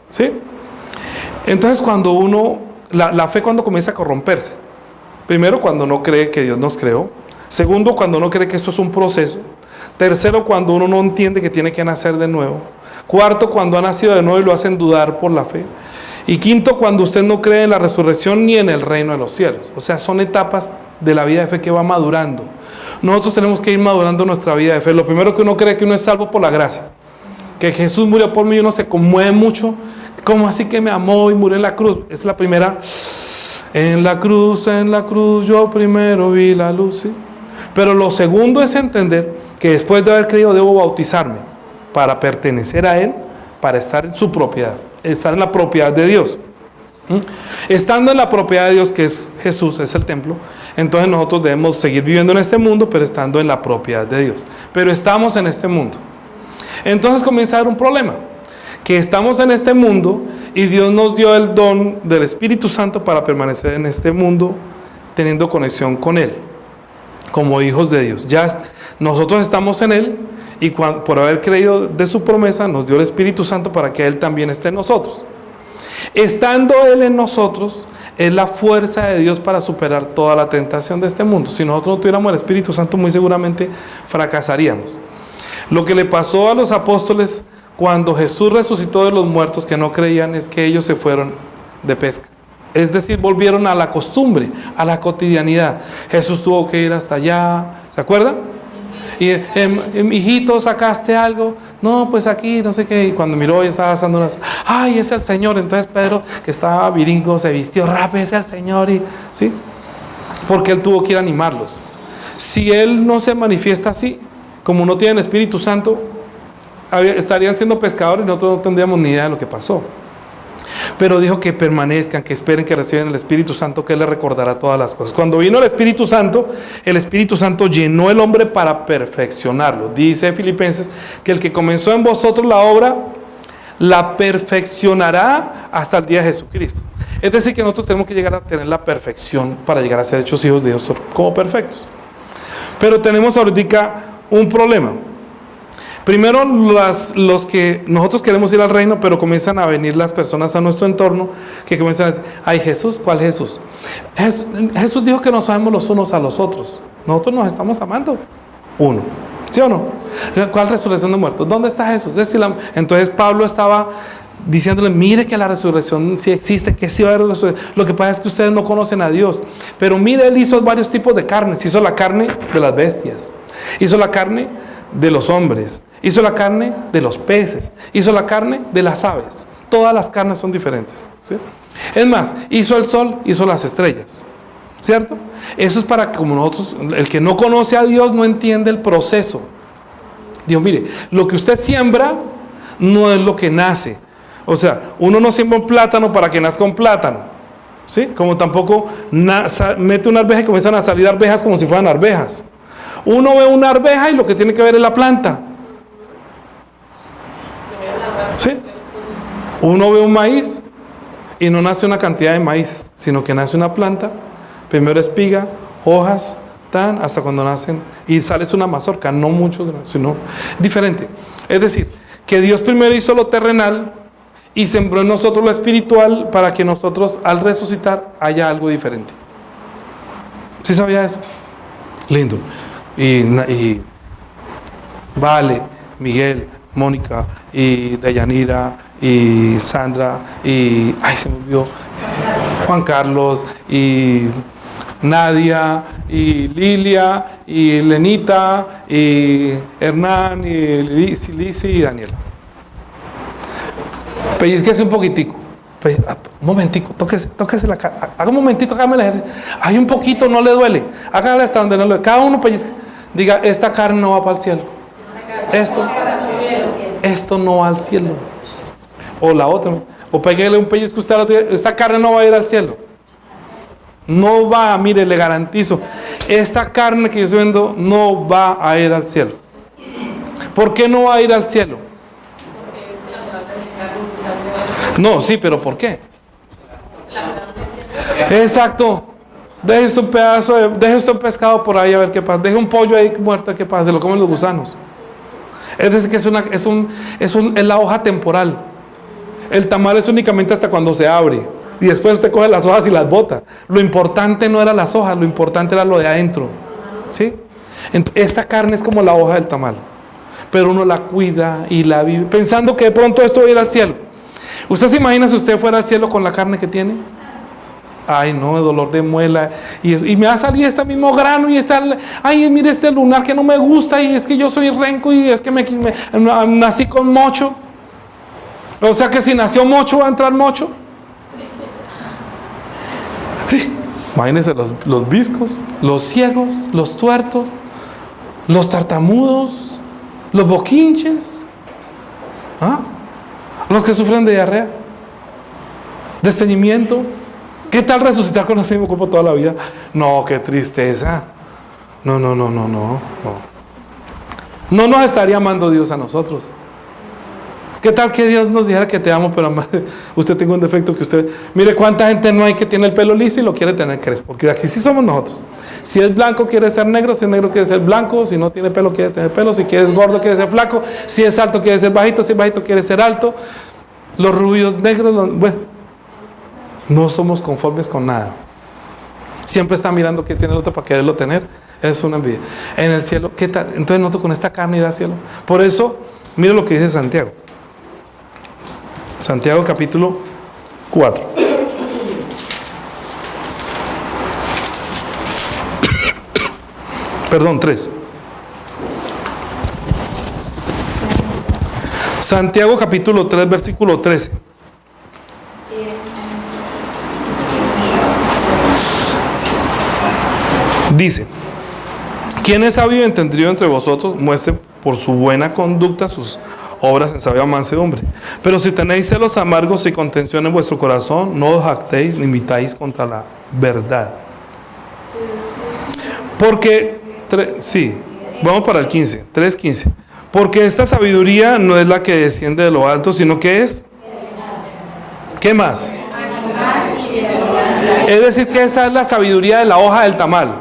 A: ¿Sí? Entonces cuando la fe cuando comienza a corromperse, primero cuando no cree que Dios nos creó, segundo cuando no cree que esto es un proceso, tercero cuando uno no entiende que tiene que nacer de nuevo, cuarto cuando ha nacido de nuevo y lo hacen dudar por la fe, y quinto cuando usted no cree en la resurrección ni en el reino de los cielos. O sea, son etapas de la vida de fe que va madurando. Nosotros tenemos que ir madurando nuestra vida de fe. Lo primero que uno cree que uno es salvo por la gracia, que Jesús murió por mí, y uno se conmueve mucho. ¿Cómo así que me amó y murió en la cruz? Es la primera. En la cruz yo primero vi la luz, ¿sí? Pero lo segundo es entender que después de haber creído debo bautizarme para pertenecer a Él, para estar en su propiedad, estar en la propiedad de Dios. Estando en la propiedad de Dios, que es Jesús, es el templo, entonces nosotros debemos seguir viviendo en este mundo, pero estando en la propiedad de Dios. Pero estamos en este mundo. Entonces comienza a haber un problema, que estamos en este mundo y Dios nos dio el don del Espíritu Santo para permanecer en este mundo teniendo conexión con Él, como hijos de Dios. Ya nosotros estamos en Él y por haber creído de su promesa nos dio el Espíritu Santo para que Él también esté en nosotros. Estando Él en nosotros es la fuerza de Dios para superar toda la tentación de este mundo. Si nosotros no tuviéramos el Espíritu Santo, muy seguramente fracasaríamos. Lo que le pasó a los apóstoles cuando Jesús resucitó de los muertos que no creían es que ellos se fueron de pesca. Es decir, volvieron a la costumbre, a la cotidianidad. Jesús tuvo que ir hasta allá, ¿se acuerdan? Y hijito, ¿sacaste algo? No, pues aquí, no sé qué. Y cuando miró, ya estaba asando unas. ¡Ay, es el Señor! Entonces Pedro, que estaba viringo, se vistió rápido, es el Señor. Y, ¿sí? Porque Él tuvo que ir a animarlos. Si Él no se manifiesta así, como no tiene el Espíritu Santo, estarían siendo pescadores y nosotros no tendríamos ni idea de lo que pasó. Pero dijo que permanezcan, que esperen, que reciban el Espíritu Santo, que Él les recordará todas las cosas. Cuando vino el Espíritu Santo llenó el hombre para perfeccionarlo. Dice Filipenses que el que comenzó en vosotros la obra, la perfeccionará hasta el día de Jesucristo. Es decir, que nosotros tenemos que llegar a tener la perfección para llegar a ser hechos hijos de Dios como perfectos. Pero tenemos ahorita un problema. Primero, los que nosotros queremos ir al reino, pero comienzan a venir las personas a nuestro entorno que comienzan a decir: ay, Jesús, ¿cuál Jesús? Jesús dijo que nos amemos los unos a los otros. Nosotros nos estamos amando uno, ¿sí o no? ¿Cuál resurrección de muertos? ¿Dónde está Jesús? Entonces Pablo estaba diciéndole: mire que la resurrección sí existe, que sí va a haber resurrección. Lo que pasa es que ustedes no conocen a Dios. Pero mire, Él hizo varios tipos de carnes. Hizo la carne de las bestias, hizo la carne de los hombres, hizo la carne de los peces, hizo la carne de las aves. Todas las carnes son diferentes, ¿sí? Es más, hizo el sol, hizo las estrellas, ¿cierto? Eso es para que, como nosotros, el que no conoce a Dios no entiende el proceso. Dios, mire, lo que usted siembra no es lo que nace. O sea, uno no siembra un plátano para que nazca un plátano, ¿sí? Como tampoco mete una arveja y comienzan a salir arvejas como si fueran arvejas. Uno ve una arveja y lo que tiene que ver es la planta, ¿sí? Uno ve un maíz y no nace una cantidad de maíz, sino que nace una planta, primero espiga, hojas, hasta cuando nacen y sale una mazorca, no mucho, sino diferente. Es decir, que Dios primero hizo lo terrenal y sembró en nosotros lo espiritual para que nosotros al resucitar haya algo diferente. ¿Sí sabía eso? Lindo. Y Vale, Miguel, Mónica, y Dayanira, y Sandra, y se me olvidó, Juan Carlos, y Nadia, y Lilia, y Lenita, y Hernán, y Lizy y Daniela. Pellizquese un poquitico. Un momentico, tóquese la cara. Haga un momentico, hágame el ejercicio. Hay un poquito, no le duele. Hágale hasta donde no le duele. Cada uno pellizque. Diga: esta carne no va para el cielo. Esto no va al cielo. O la otra. O pégale un pellizco usted a la otra. Esta carne no va a ir al cielo. No va, mire, le garantizo. Esta carne que yo estoy viendo no va a ir al cielo. ¿Por qué no va a ir al cielo? No, sí, pero ¿por qué? Exacto. Deje usted un pedazo deje usted un pescado por ahí a ver qué pasa. Deje un pollo ahí muerto, ¿qué pasa? Se lo comen los gusanos. Es decir, que es la hoja temporal. El tamal es únicamente hasta cuando se abre. Y después usted coge las hojas y las bota. Lo importante no era las hojas, lo importante era lo de adentro, ¿sí? Esta carne es como la hoja del tamal, pero uno la cuida y la vive, pensando que de pronto esto va a ir al cielo. ¿Usted se imagina si usted fuera al cielo con la carne que tiene? Ay, no, el dolor de muela. Y me va a salir este mismo grano y mire este lunar que no me gusta, y es que yo soy renco y es que nací con mocho. O sea que si nació mocho, va a entrar mocho. Sí. Imagínense los viscos, los ciegos, los tuertos, los tartamudos, los boquinches, los que sufren de diarrea, de estreñimiento. ¿Qué tal resucitar con el mismo cuerpo toda la vida? No, qué tristeza. No. No nos estaría amando Dios a nosotros. ¿Qué tal que Dios nos dijera que te amo, pero usted tiene un defecto que usted... Mire cuánta gente no hay que tiene el pelo liso y lo quiere tener crespo, porque aquí sí somos nosotros. Si es blanco quiere ser negro, si es negro quiere ser blanco, si no tiene pelo quiere tener pelo, si es gordo quiere ser flaco, si es alto quiere ser bajito, si es bajito quiere ser alto. Los rubios negros, bueno, no somos conformes con nada. Siempre está mirando qué tiene el otro para quererlo tener. Es una envidia. En el cielo, ¿qué tal? Entonces nosotros con esta carne ir al cielo. Por eso, mire lo que dice Santiago. Santiago capítulo 4. Perdón, 3. Santiago capítulo 3, versículo 13. Dice: ¿quién es sabio y entendido entre vosotros? Muestre por su buena conducta sus obras en sabia mansedumbre. Pero si tenéis celos amargos y contención en vuestro corazón, no os jactéis ni mitáis contra la verdad. Porque, sí, vamos para el 15, 3:15. Porque esta sabiduría no es la que desciende de lo alto, sino que es, ¿qué más? Es decir, que esa es la sabiduría de la hoja del tamal.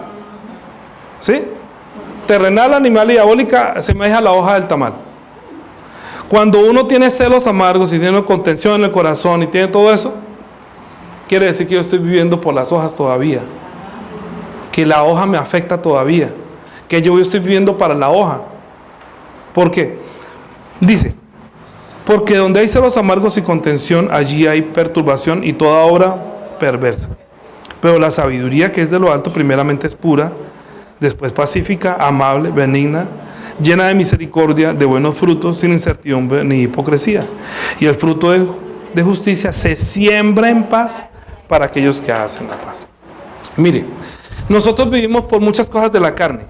A: ¿Sí? Terrenal, animal y diabólica semeja a la hoja del tamal. Cuando uno tiene celos amargos y tiene contención en el corazón y tiene todo eso, quiere decir que yo estoy viviendo por las hojas todavía, que la hoja me afecta todavía, que yo estoy viviendo para la hoja. ¿Por qué? Dice, porque donde hay celos amargos y contención, allí hay perturbación y toda obra perversa. Pero la sabiduría que es de lo alto primeramente es pura, después pacífica, amable, benigna, llena de misericordia, de buenos frutos, sin incertidumbre ni hipocresía. Y el fruto de justicia se siembra en paz para aquellos que hacen la paz. Mire, nosotros vivimos por muchas cosas de la carne.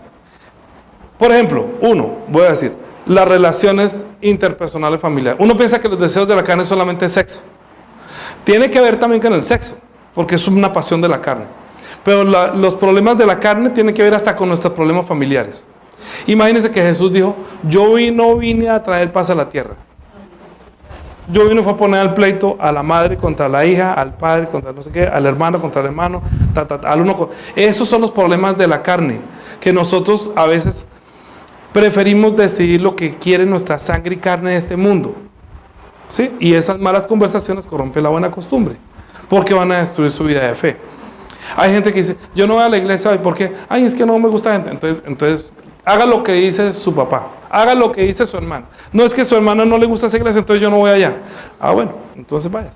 A: Por ejemplo, voy a decir, las relaciones interpersonales familiares. Uno piensa que los deseos de la carne es solamente sexo. Tiene que ver también con el sexo, porque es una pasión de la carne. Pero los problemas de la carne tienen que ver hasta con nuestros problemas familiares. Imagínense que Jesús dijo, yo no vine a traer paz a la tierra. Yo vine a poner al pleito a la madre contra la hija, al padre contra no sé qué, al hermano contra el hermano, al uno. Esos son los problemas de la carne, que nosotros a veces preferimos decidir lo que quiere nuestra sangre y carne de este mundo. ¿Sí? Y esas malas conversaciones corrompen la buena costumbre, porque van a destruir su vida de fe. Hay gente que dice, yo no voy a la iglesia hoy porque, es que no me gusta gente. Entonces, haga lo que dice su papá, haga lo que dice su hermano. No es que su hermano no le gusta esa iglesia, entonces yo no voy allá. Bueno, entonces vayas.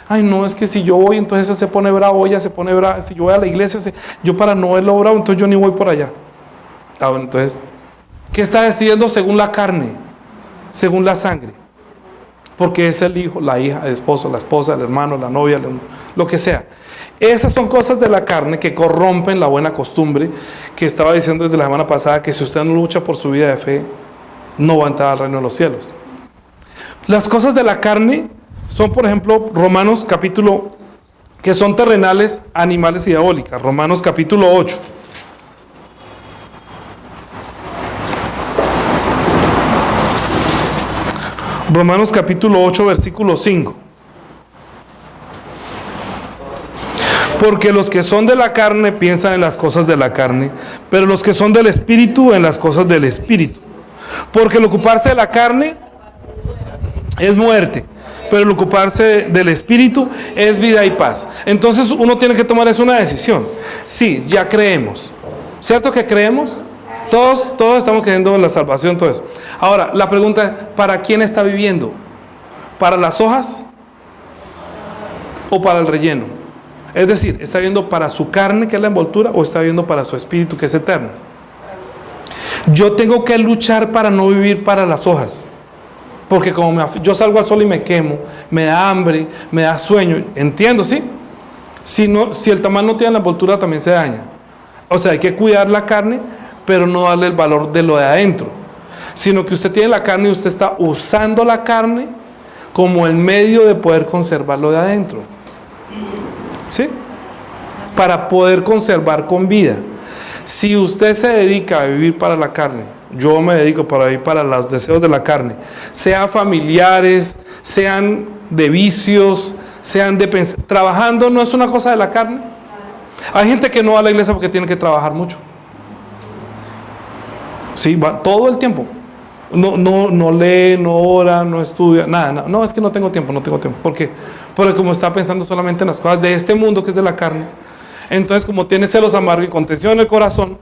A: No, es que si yo voy, entonces él se pone bravo, ella se pone brava. Si yo voy a la iglesia, yo para no verlo bravo, entonces yo ni voy por allá. Bueno, entonces, ¿qué está decidiendo según la carne? Según la sangre. Porque es el hijo, la hija, el esposo, la esposa, el hermano, la novia, lo que sea. Esas son cosas de la carne que corrompen la buena costumbre, que estaba diciendo desde la semana pasada, que si usted no lucha por su vida de fe, no va a entrar al reino de los cielos. Las cosas de la carne son, por ejemplo, Romanos capítulo, que son terrenales, animales y diabólicas. Romanos capítulo 8. Romanos capítulo 8, versículo 5. Porque los que son de la carne piensan en las cosas de la carne, pero los que son del Espíritu en las cosas del Espíritu. Porque el ocuparse de la carne es muerte, pero el ocuparse del Espíritu es vida y paz. Entonces uno tiene que tomar una decisión. Sí, ya creemos. ¿Cierto que creemos? Todos estamos creyendo en la salvación, todo eso. Ahora, la pregunta es, ¿para quién está viviendo? ¿Para las hojas o para el relleno? Es decir, ¿está viviendo para su carne, que es la envoltura, o está viviendo para su espíritu, que es eterno? Yo tengo que luchar para no vivir para las hojas. Porque como yo salgo al sol y me quemo, me da hambre, me da sueño. Entiendo, ¿sí? Si el tamal no tiene la envoltura, también se daña. O sea, hay que cuidar la carne, pero no darle el valor de lo de adentro. Sino que usted tiene la carne y usted está usando la carne como el medio de poder conservar lo de adentro. ¿Sí? Para poder conservar con vida. Si usted se dedica a vivir para la carne, yo me dedico para vivir para los deseos de la carne, sean familiares, sean de vicios, sean de pensar. Trabajando no es una cosa de la carne. Hay gente que no va a la iglesia porque tiene que trabajar mucho. Sí, va todo el tiempo. No lee, no ora, no estudia, nada. No, es que no tengo tiempo. ¿Por qué? Porque como está pensando solamente en las cosas de este mundo, que es de la carne, entonces como tiene celos amargos y contención en el corazón,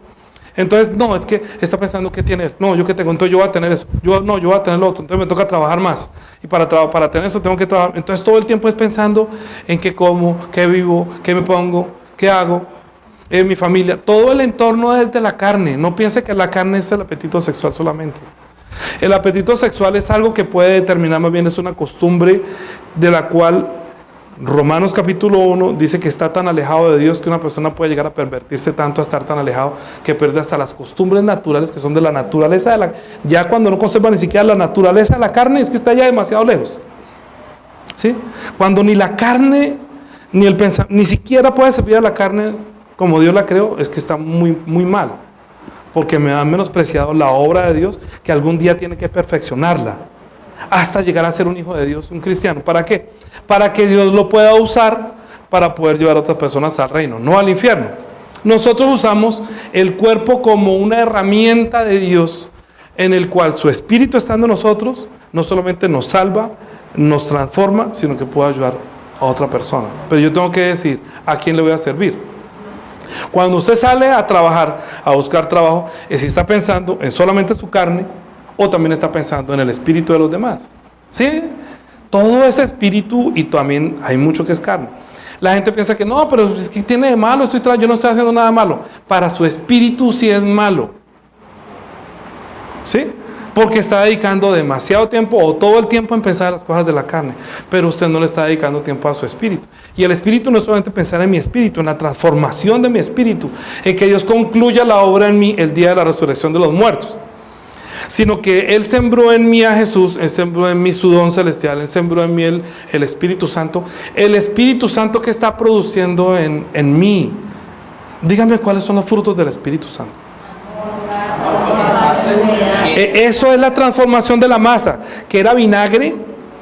A: entonces no, es que está pensando que tiene él. No, yo que tengo, entonces yo voy a tener eso. Yo voy a tener lo otro, entonces me toca trabajar más. Y para tener eso tengo que trabajar. Entonces todo el tiempo es pensando en qué como, qué vivo, qué me pongo, qué hago. En mi familia, todo el entorno es de la carne. No piense que la carne es el apetito sexual solamente. El apetito sexual es algo que puede determinar, más bien es una costumbre de la cual Romanos capítulo 1 dice que está tan alejado de Dios que una persona puede llegar a pervertirse tanto, a estar tan alejado que pierde hasta las costumbres naturales que son de la naturaleza de la... Ya cuando no conserva ni siquiera la naturaleza de la carne, es que está ya demasiado lejos. ¿Sí? Cuando ni la carne, ni el pensamiento, ni siquiera puede servir a la carne como Dios la creó, es que está muy, muy mal. Porque me han menospreciado la obra de Dios que algún día tiene que perfeccionarla hasta llegar a ser un hijo de Dios, un cristiano. ¿Para qué? Para que Dios lo pueda usar para poder llevar a otras personas al reino, no al infierno. Nosotros usamos el cuerpo como una herramienta de Dios en el cual su espíritu estando en nosotros no solamente nos salva, nos transforma, sino que puede ayudar a otra persona. Pero yo tengo que decir a quién le voy a servir. Cuando usted sale a trabajar, a buscar trabajo, es si está pensando en solamente su carne o también está pensando en el espíritu de los demás. ¿Sí? Todo ese espíritu, y también hay mucho que es carne. La gente piensa que no, pero es que tiene de malo, yo no estoy haciendo nada malo. Para su espíritu sí es malo. ¿Sí? Porque está dedicando demasiado tiempo o todo el tiempo en pensar en las cosas de la carne, pero usted no le está dedicando tiempo a su espíritu. Y el espíritu no es solamente pensar en mi espíritu, en la transformación de mi espíritu, en que Dios concluya la obra en mí el día de la resurrección de los muertos, sino que Él sembró en mí a Jesús, Él sembró en mí su don celestial, Él sembró en mí el Espíritu Santo que está produciendo en mí. Díganme cuáles son los frutos del Espíritu Santo. Eso es la transformación de la masa, que era vinagre.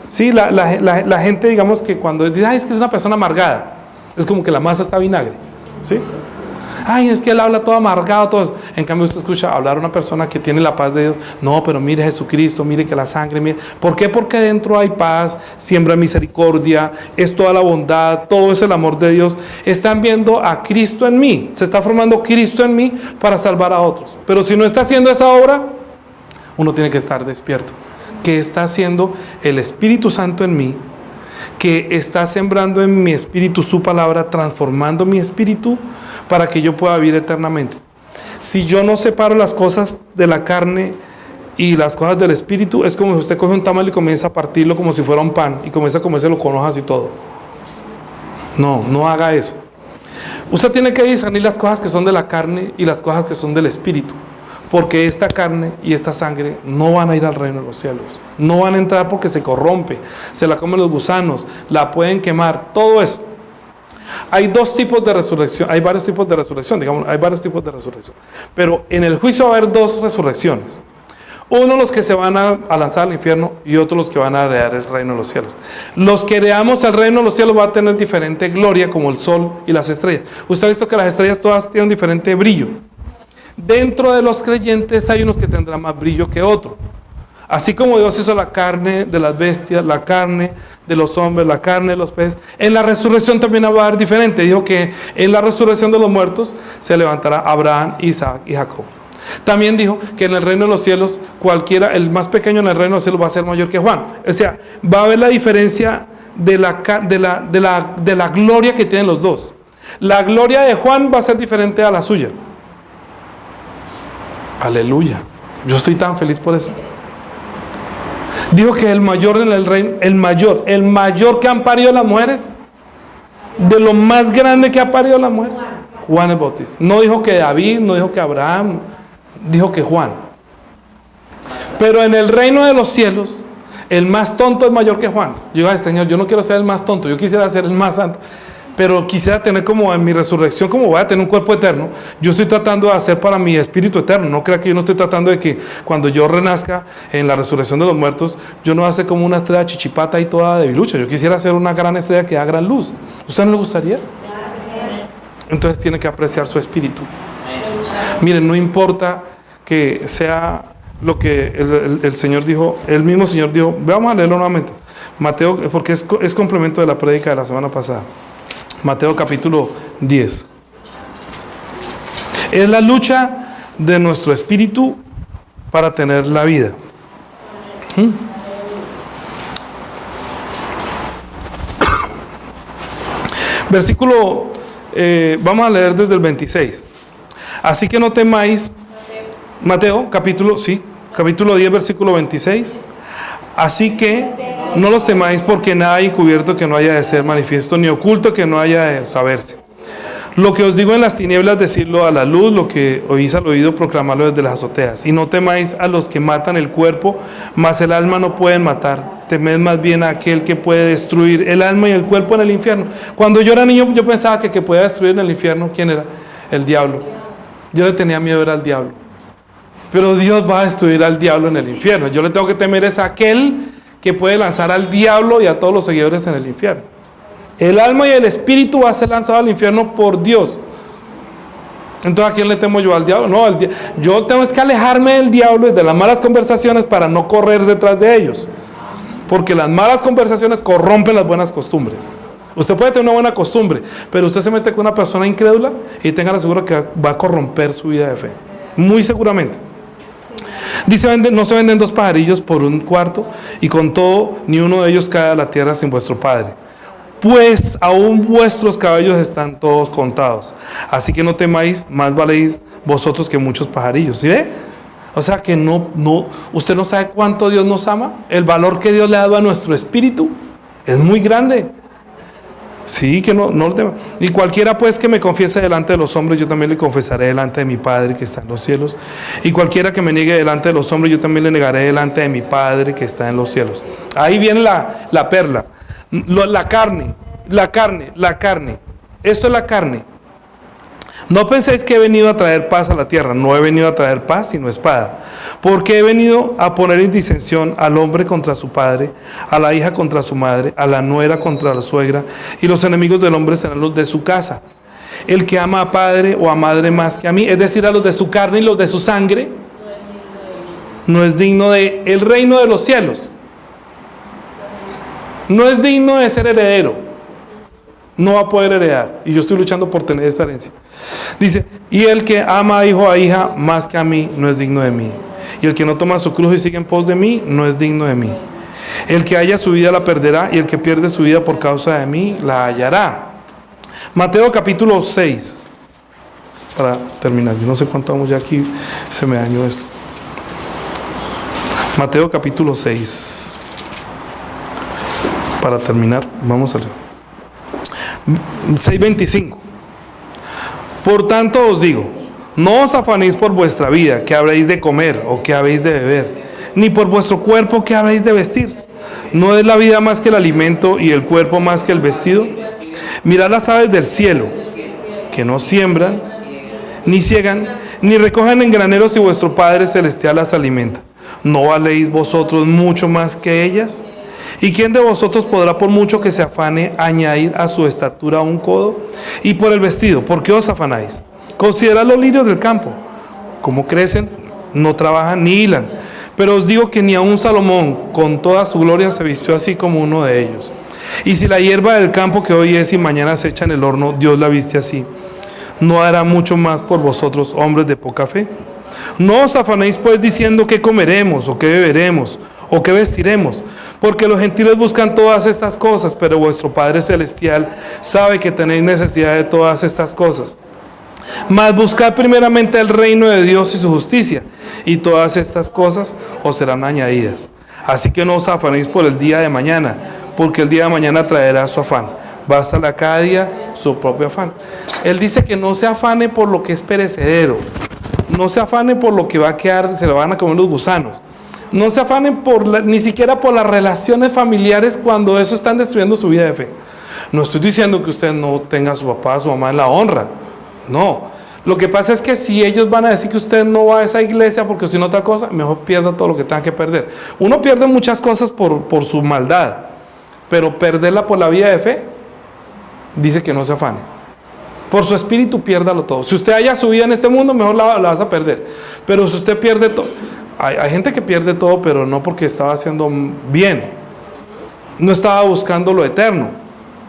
A: Sí, la gente, digamos que cuando dice, ay, es que es una persona amargada, es como que la masa está vinagre. ¿Sí? Ay, es que él habla todo amargado, todo eso. En cambio usted escucha hablar a una persona que tiene la paz de Dios. No, pero mire Jesucristo, mire que la sangre, mire. ¿Por qué? Porque dentro hay paz, siembra misericordia, es toda la bondad, todo es el amor de Dios. Están viendo a Cristo en mí, se está formando Cristo en mí para salvar a otros. Pero si no está haciendo esa obra, uno tiene que estar despierto. ¿Qué está haciendo el Espíritu Santo en mí? Que está sembrando en mi espíritu su palabra, transformando mi espíritu para que yo pueda vivir eternamente. Si yo no separo las cosas de la carne y las cosas del espíritu, es como si usted coge un tamal y comienza a partirlo como si fuera un pan y comienza a comérselo con hojas y todo. No haga eso. Usted tiene que discernir las cosas que son de la carne y las cosas que son del espíritu, porque esta carne y esta sangre no van a ir al reino de los cielos. No van a entrar porque se corrompe, se la comen los gusanos, la pueden quemar, todo eso. Hay dos tipos de resurrección, hay varios tipos de resurrección, digamos, hay varios tipos de resurrección. Pero en el juicio va a haber dos resurrecciones. Uno, los que se van a lanzar al infierno, y otro, los que van a heredar el reino de los cielos. Los que heredamos el reino de los cielos va a tener diferente gloria, como el sol y las estrellas. Usted ha visto que las estrellas todas tienen diferente brillo. Dentro de los creyentes hay unos que tendrán más brillo que otros. Así como Dios hizo la carne de las bestias, la carne de los hombres, la carne de los peces, en la resurrección también va a haber diferente. Dijo que en la resurrección de los muertos se levantará Abraham, Isaac y Jacob. También dijo que en el reino de los cielos cualquiera, el más pequeño en el reino de los cielos va a ser mayor que Juan. O sea, va a haber la diferencia de la gloria que tienen los dos. La gloria de Juan va a ser diferente a la suya. Aleluya. Yo estoy tan feliz por eso. Dijo que el mayor en el reino, el mayor que han parido las mujeres, de lo más grande que ha parido las mujeres, Juan el Bautista. No dijo que David, no dijo que Abraham, dijo que Juan. Pero en el reino de los cielos, el más tonto es mayor que Juan. Yo digo, Señor, yo no quiero ser el más tonto, yo quisiera ser el más santo. Pero quisiera tener como en mi resurrección, como voy a tener un cuerpo eterno, yo estoy tratando de hacer para mi espíritu eterno. No crea que yo no estoy tratando de que cuando yo renazca en la resurrección de los muertos, yo no voy a ser como una estrella chichipata y toda debilucha. Yo quisiera ser una gran estrella que da gran luz. ¿Usted no le gustaría? Entonces tiene que apreciar su espíritu. Miren, no importa que sea lo que el Señor dijo, el mismo Señor dijo. Vamos a leerlo nuevamente. Mateo, porque es complemento de la prédica de la semana pasada. Mateo capítulo 10. Es la lucha de nuestro espíritu para tener la vida. Versículo, vamos a leer desde el 26. Así que no temáis, Mateo capítulo 10, versículo 26. Así que No los temáis, porque nada hay encubierto que no haya de ser manifiesto, ni oculto que no haya de saberse. Lo que os digo en las tinieblas, decirlo a la luz; lo que oís al oído, proclamarlo desde las azoteas. Y no temáis a los que matan el cuerpo, mas el alma no pueden matar. Temed más bien a aquel que puede destruir el alma y el cuerpo en el infierno. Cuando yo era niño, yo pensaba que podía destruir en el infierno, ¿quién era? El diablo. Yo le tenía miedo, era al diablo. Pero Dios va a destruir al diablo en el infierno. Yo le tengo que temer es a aquel que puede lanzar al diablo y a todos los seguidores en el infierno. El alma y el espíritu va a ser lanzado al infierno por Dios. Entonces, ¿a quién le temo yo? ¿Al diablo? No, yo tengo que alejarme del diablo y de las malas conversaciones para no correr detrás de ellos. Porque las malas conversaciones corrompen las buenas costumbres. Usted puede tener una buena costumbre, pero usted se mete con una persona incrédula y tenga la segura que va a corromper su vida de fe. Muy seguramente. Dice, no se venden 2 pajarillos por un cuarto, y con todo ni uno de ellos cae a la tierra sin vuestro Padre. Pues aún vuestros cabellos están todos contados. Así que no temáis, más valéis vosotros que muchos pajarillos. ¿Sí ve? O sea que usted no sabe cuánto Dios nos ama. El valor que Dios le ha dado a nuestro espíritu es muy grande. Sí, que no lo tema. Y cualquiera pues que me confiese delante de los hombres, yo también le confesaré delante de mi Padre que está en los cielos. Y cualquiera que me niegue delante de los hombres, yo también le negaré delante de mi Padre que está en los cielos. Ahí viene la perla. La carne. Esto es la carne. No penséis que he venido a traer paz a la tierra. No he venido a traer paz, sino espada. Porque he venido a poner en disensión al hombre contra su padre, a la hija contra su madre, a la nuera contra la suegra, y los enemigos del hombre serán los de su casa. El que ama a padre o a madre más que a mí, es decir, a los de su carne y los de su sangre, no es digno de el reino de los cielos. No es digno de ser heredero. No va a poder heredar. Y yo estoy luchando por tener esta herencia. Dice, y el que ama a hijo o a hija más que a mí, no es digno de mí. Y el que no toma su cruz y sigue en pos de mí, no es digno de mí. El que haya su vida la perderá, y el que pierde su vida por causa de mí, la hallará. Mateo capítulo 6. Para terminar, yo no sé cuánto vamos ya aquí, se me dañó esto. Mateo capítulo 6. Para terminar, vamos a leer. 6:25. Por tanto os digo, no os afanéis por vuestra vida, que habréis de comer o que habéis de beber, ni por vuestro cuerpo, que habréis de vestir. ¿No es la vida más que el alimento y el cuerpo más que el vestido? Mirad las aves del cielo, que no siembran, ni ciegan, ni recogen en graneros, y vuestro Padre Celestial las alimenta. ¿No valéis vosotros mucho más que ellas? ¿Y quién de vosotros podrá, por mucho que se afane, añadir a su estatura un codo? Y por el vestido, ¿por qué os afanáis? Considerad los lirios del campo, cómo crecen, no trabajan ni hilan. Pero os digo que ni aun Salomón, con toda su gloria, se vistió así como uno de ellos. Y si la hierba del campo, que hoy es y mañana se echa en el horno, Dios la viste así, ¿no hará mucho más por vosotros, hombres de poca fe? No os afanéis pues diciendo qué comeremos, o qué beberemos, o qué vestiremos, porque los gentiles buscan todas estas cosas, pero vuestro Padre Celestial sabe que tenéis necesidad de todas estas cosas. Mas buscad primeramente el reino de Dios y su justicia, y todas estas cosas os serán añadidas. Así que no os afanéis por el día de mañana, porque el día de mañana traerá su afán. Bástale a cada día su propio afán. Él dice que no se afane por lo que es perecedero, no se afane por lo que va a quedar, se lo van a comer los gusanos. No se afanen ni siquiera por las relaciones familiares, cuando eso están destruyendo su vida de fe. No estoy diciendo que usted no tenga a su papá, a su mamá en la honra. No. Lo que pasa es que si ellos van a decir que usted no va a esa iglesia porque usted no otra cosa, mejor pierda todo lo que tenga que perder. Uno pierde muchas cosas por su maldad, pero perderla por la vida de fe, dice que no se afane. Por su espíritu, piérdalo todo. Si usted haya su vida en este mundo, mejor la vas a perder. Pero si usted pierde todo... Hay gente que pierde todo, pero no porque estaba haciendo bien. No estaba buscando lo eterno,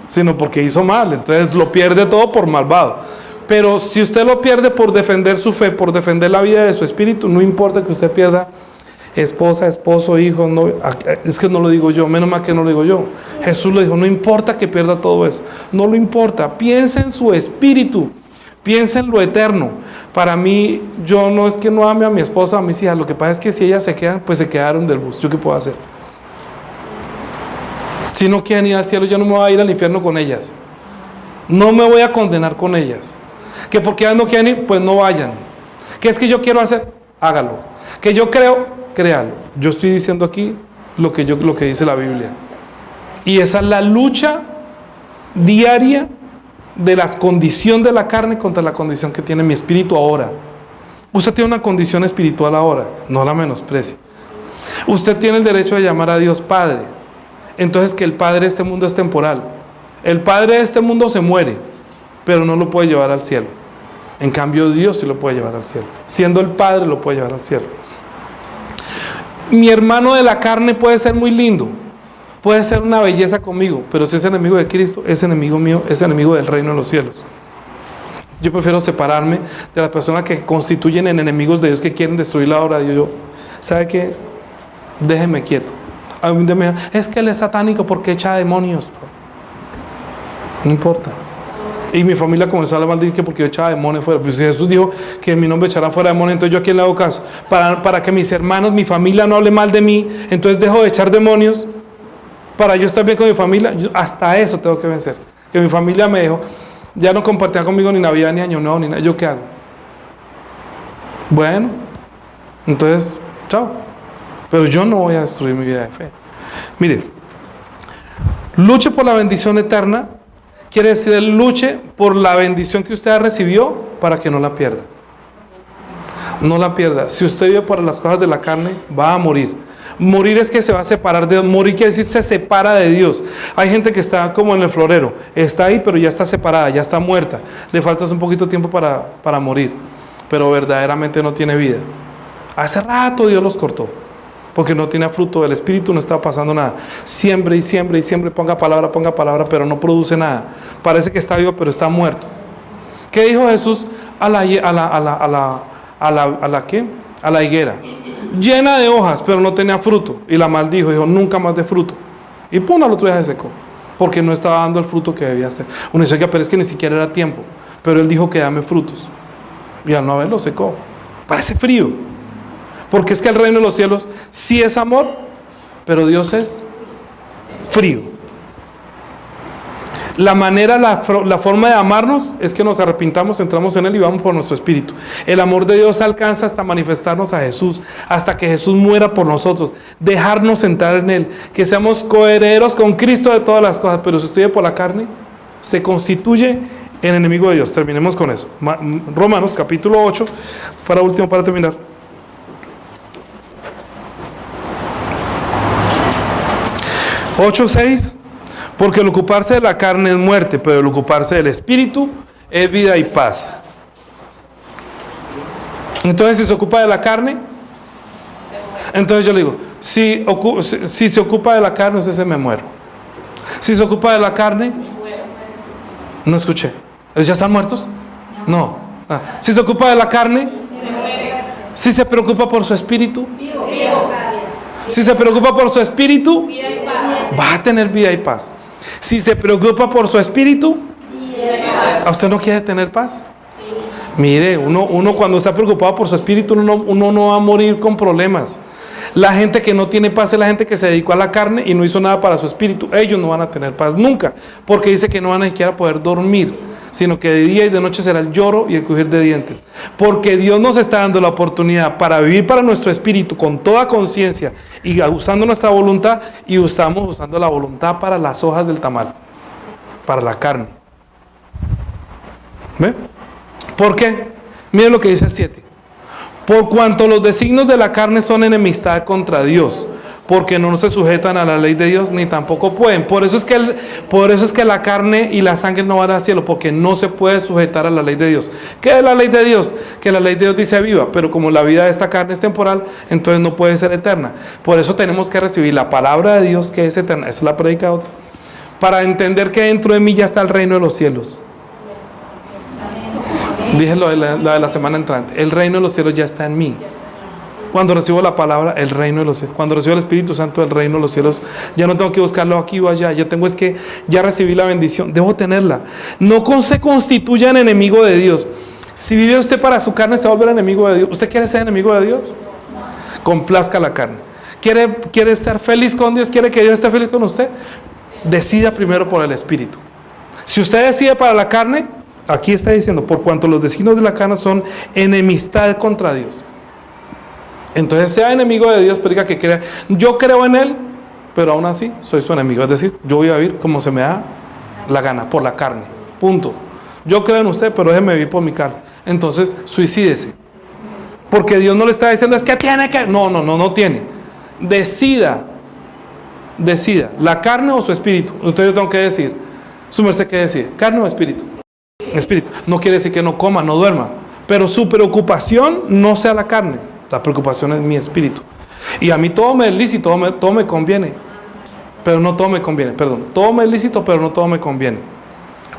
A: sino porque hizo mal. Entonces lo pierde todo por malvado. Pero si usted lo pierde por defender su fe, por defender la vida de su espíritu, no importa que usted pierda esposa, esposo, hijo. No, es que no lo digo yo, menos mal que no lo digo yo. Jesús lo dijo, no importa que pierda todo eso. No lo importa. Piensa en su espíritu. Piensa en lo eterno. Para mí, yo no es que no ame a mi esposa, a mis hijas. Lo que pasa es que si ellas se quedan, pues se quedaron del bus. ¿Yo qué puedo hacer? Si no quieren ir al cielo, yo no me voy a ir al infierno con ellas. No me voy a condenar con ellas. Que porque ellas no quieren ir, pues no vayan. Que es que yo quiero hacer, hágalo. Que yo creo, créalo. Yo estoy diciendo aquí lo que dice la Biblia. Y esa es la lucha diaria de la condición de la carne contra la condición que tiene mi espíritu ahora. Usted tiene una condición espiritual ahora, no la menosprecie. Usted tiene el derecho de llamar a Dios Padre. Entonces, que el Padre de este mundo es temporal. El Padre de este mundo se muere, pero no lo puede llevar al cielo. En cambio, Dios sí lo puede llevar al cielo. Siendo el Padre, lo puede llevar al cielo. Mi hermano de la carne puede ser muy lindo, puede ser una belleza conmigo, pero si es enemigo de Cristo, es enemigo mío, es enemigo del reino de los cielos. Yo prefiero separarme de las personas que constituyen en enemigos de Dios, que quieren destruir la obra de Dios. ¿Sabe qué? Déjeme quieto. A mí me dicen, es que él es satánico porque echa demonios. No importa. Y mi familia comenzó a maldicer que porque yo echaba demonios fuera. Pero si Jesús dijo que en mi nombre echarán fuera demonios, entonces yo a quién le hago caso. Para que mis hermanos, mi familia no hable mal de mí, entonces dejo de echar demonios para yo estar bien con mi familia. Hasta eso tengo que vencer. Que mi familia me dejó, ya no compartía conmigo ni Navidad, ni Año Nuevo, ni nada. ¿Yo qué hago? Bueno, entonces, chao. Pero yo no voy a destruir mi vida de fe. Mire, luche por la bendición eterna. Quiere decir, luche por la bendición que usted recibió para que no la pierda. No la pierda. Si usted vive por las cosas de la carne, va a morir. Morir es que se va a separar de Dios. Morir quiere decir se separa de Dios. Hay gente que está como en el florero. Está ahí, pero ya está separada, ya está muerta. Le falta un poquito de tiempo para morir. Pero verdaderamente no tiene vida. Hace rato Dios los cortó. Porque no tiene fruto del Espíritu, no está pasando nada. Siembre y siembre y siembre, ponga palabra, pero no produce nada. Parece que está vivo, pero está muerto. ¿Qué dijo Jesús a la higuera? Llena de hojas, pero no tenía fruto. Y la maldijo, dijo, nunca más de fruto. Y pum, al otro día se secó. Porque no estaba dando el fruto que debía hacer. Uno dice, pero es que ni siquiera era tiempo. Pero él dijo que dame frutos. Y al no haberlo secó. Parece frío. Porque es que el reino de los cielos sí es amor, pero Dios es frío. La forma de amarnos es que nos arrepintamos, entramos en Él y vamos por nuestro espíritu. El amor de Dios alcanza hasta manifestarnos a Jesús, hasta que Jesús muera por nosotros, dejarnos entrar en Él, que seamos coherederos con Cristo de todas las cosas. Pero si usted vive por la carne, se constituye en enemigo de Dios. Terminemos con eso. Romanos capítulo 8, para terminar. 8:6, porque el ocuparse de la carne es muerte, pero el ocuparse del espíritu es vida y paz. Entonces, si se ocupa de la carne, entonces yo le digo, si se ocupa de la carne, entonces me muero. Si se ocupa de la carne, no escuché. ¿Ya están muertos? No. Si se ocupa de la carne, si se preocupa por su espíritu, si se preocupa por su espíritu, va a tener vida y paz. Si se preocupa por su espíritu, ¿a usted no quiere tener paz? Mire, uno cuando está preocupado por su espíritu, uno no va a morir con problemas. La gente que no tiene paz es la gente que se dedicó a la carne y no hizo nada para su espíritu. Ellos no van a tener paz nunca, porque dice que no van a ni siquiera poder dormir, sino que de día y de noche será el lloro y el crujir de dientes. Porque Dios nos está dando la oportunidad para vivir para nuestro espíritu con toda conciencia y usando nuestra voluntad, y estamos usando la voluntad para las hojas del tamal, para la carne. ¿Ve? ¿Por qué? Miren lo que dice el 7. Por cuanto los designios de la carne son enemistad contra Dios, porque no se sujetan a la ley de Dios, ni tampoco pueden. Por eso es que la carne y la sangre no van al cielo, porque no se puede sujetar a la ley de Dios. ¿Qué es la ley de Dios? Que la ley de Dios dice viva, pero como la vida de esta carne es temporal, entonces no puede ser eterna. Por eso tenemos que recibir la palabra de Dios, que es eterna. Eso la predica otra. Para entender que dentro de mí ya está el reino de los cielos. Dije lo de la semana entrante. El reino de los cielos ya está en mí. Cuando recibo la palabra, el reino de los cielos. Cuando recibo el Espíritu Santo, el reino de los cielos. Ya no tengo que buscarlo aquí o allá. Ya recibí la bendición. Debo tenerla. No se constituya en enemigo de Dios. Si vive usted para su carne, se va a volver enemigo de Dios. ¿Usted quiere ser enemigo de Dios? Complazca la carne. ¿Quiere estar feliz con Dios? ¿Quiere que Dios esté feliz con usted? Decida primero por el Espíritu. Si usted decide para la carne, aquí está diciendo, por cuanto los designios de la carne son enemistad contra Dios. Entonces sea enemigo de Dios, pero diga que crea. Yo creo en Él, pero aún así soy su enemigo. Es decir, yo voy a vivir como se me da la gana, por la carne. Punto. Yo creo en usted, pero déjeme vivir por mi carne. Entonces, suicídese. Porque Dios no le está diciendo, es que tiene que... No tiene. Decida, la carne o su espíritu. Usted yo tengo que decir, su merced que decir, carne o espíritu. Espíritu. No quiere decir que no coma, no duerma. Pero su preocupación no sea la carne. La preocupación es mi espíritu. Y a mí todo me es lícito, todo me conviene. Pero no todo me conviene, perdón. Todo me es lícito, pero no todo me conviene.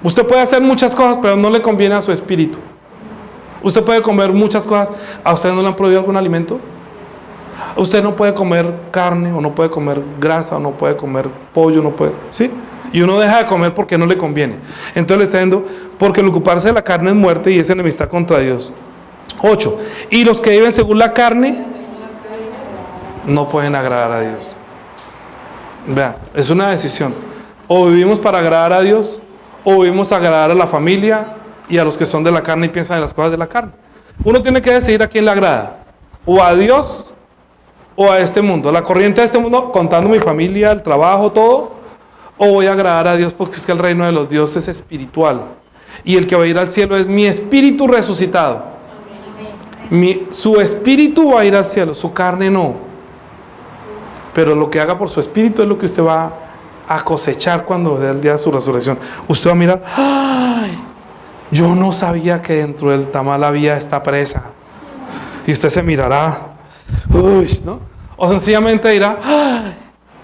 A: Usted puede hacer muchas cosas, pero no le conviene a su espíritu. Usted puede comer muchas cosas. ¿A usted no le han prohibido algún alimento? Usted no puede comer carne, o no puede comer grasa, o no puede comer pollo, no puede, ¿sí? Y uno deja de comer porque no le conviene. Entonces le está diciendo, porque el ocuparse de la carne es muerte y es enemistad contra Dios. 8. Y los que viven según la carne no pueden agradar a Dios. Vean, es una decisión. O vivimos para agradar a Dios, o vivimos a agradar a la familia y a los que son de la carne y piensan en las cosas de la carne. Uno tiene que decidir a quién le agrada, o a Dios o a este mundo, la corriente de este mundo, contando mi familia, el trabajo, todo, o voy a agradar a Dios, porque es que el reino de los dioses es espiritual y el que va a ir al cielo es mi espíritu resucitado. Su espíritu va a ir al cielo, su carne no. Pero lo que haga por su espíritu es lo que usted va a cosechar cuando dé el día de su resurrección. Usted va a mirar, ¡ay! Yo no sabía que dentro del tamal había esta presa. Y usted se mirará, ¡uy! ¿No? O sencillamente dirá, ¡ay!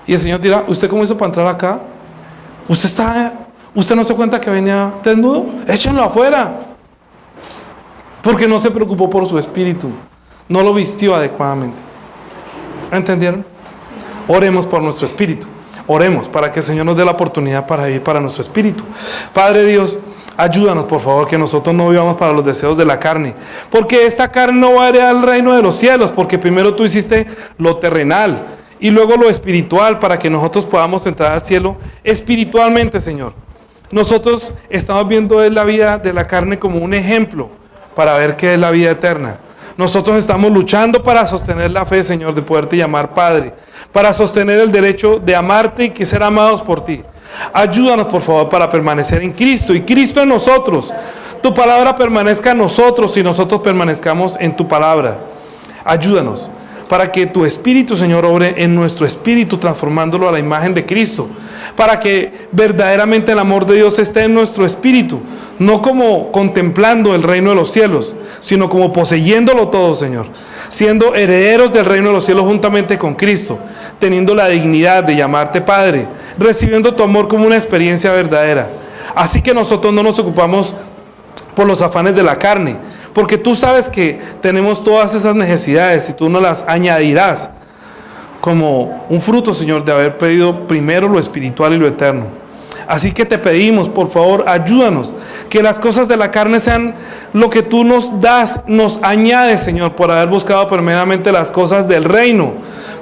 A: Y el Señor dirá, ¿usted cómo hizo para entrar acá? ¿Usted no se cuenta que venía desnudo? Échenlo afuera. Porque no se preocupó por su espíritu, no lo vistió adecuadamente. ¿Entendieron? Oremos por nuestro espíritu. Oremos para que el Señor nos dé la oportunidad para vivir para nuestro espíritu. Padre Dios, ayúdanos por favor, que nosotros no vivamos para los deseos de la carne, porque esta carne no va a heredar el reino de los cielos, porque primero tú hiciste lo terrenal y luego lo espiritual, para que nosotros podamos entrar al cielo espiritualmente, Señor. Nosotros estamos viendo la vida de la carne como un ejemplo para ver qué es la vida eterna. Nosotros estamos luchando para sostener la fe, Señor, de poderte llamar Padre, para sostener el derecho de amarte y que ser amados por ti. Ayúdanos, por favor, para permanecer en Cristo y Cristo en nosotros. Tu palabra permanezca en nosotros y nosotros permanezcamos en tu palabra. Ayúdanos para que tu Espíritu, Señor, obre en nuestro espíritu, transformándolo a la imagen de Cristo, para que verdaderamente el amor de Dios esté en nuestro espíritu, no como contemplando el reino de los cielos, sino como poseyéndolo todo, Señor, siendo herederos del reino de los cielos juntamente con Cristo, teniendo la dignidad de llamarte Padre, recibiendo tu amor como una experiencia verdadera. Así que nosotros no nos ocupamos por los afanes de la carne, porque tú sabes que tenemos todas esas necesidades y tú nos las añadirás como un fruto, Señor, de haber pedido primero lo espiritual y lo eterno. Así que te pedimos, por favor, ayúdanos, que las cosas de la carne sean lo que tú nos das, nos añades, Señor, por haber buscado primeramente las cosas del reino,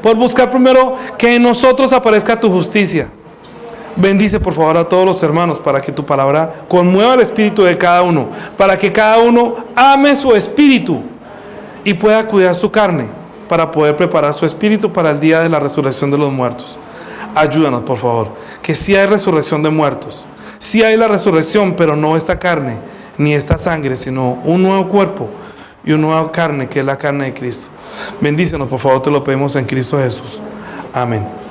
A: por buscar primero que en nosotros aparezca tu justicia. Bendice por favor a todos los hermanos para que tu palabra conmueva el espíritu de cada uno, para que cada uno ame su espíritu y pueda cuidar su carne para poder preparar su espíritu para el día de la resurrección de los muertos. Ayúdanos por favor, que sí hay resurrección de muertos, sí hay la resurrección, pero no esta carne ni esta sangre, sino un nuevo cuerpo y una nueva carne, que es la carne de Cristo. Bendícenos por favor, te lo pedimos en Cristo Jesús. Amén.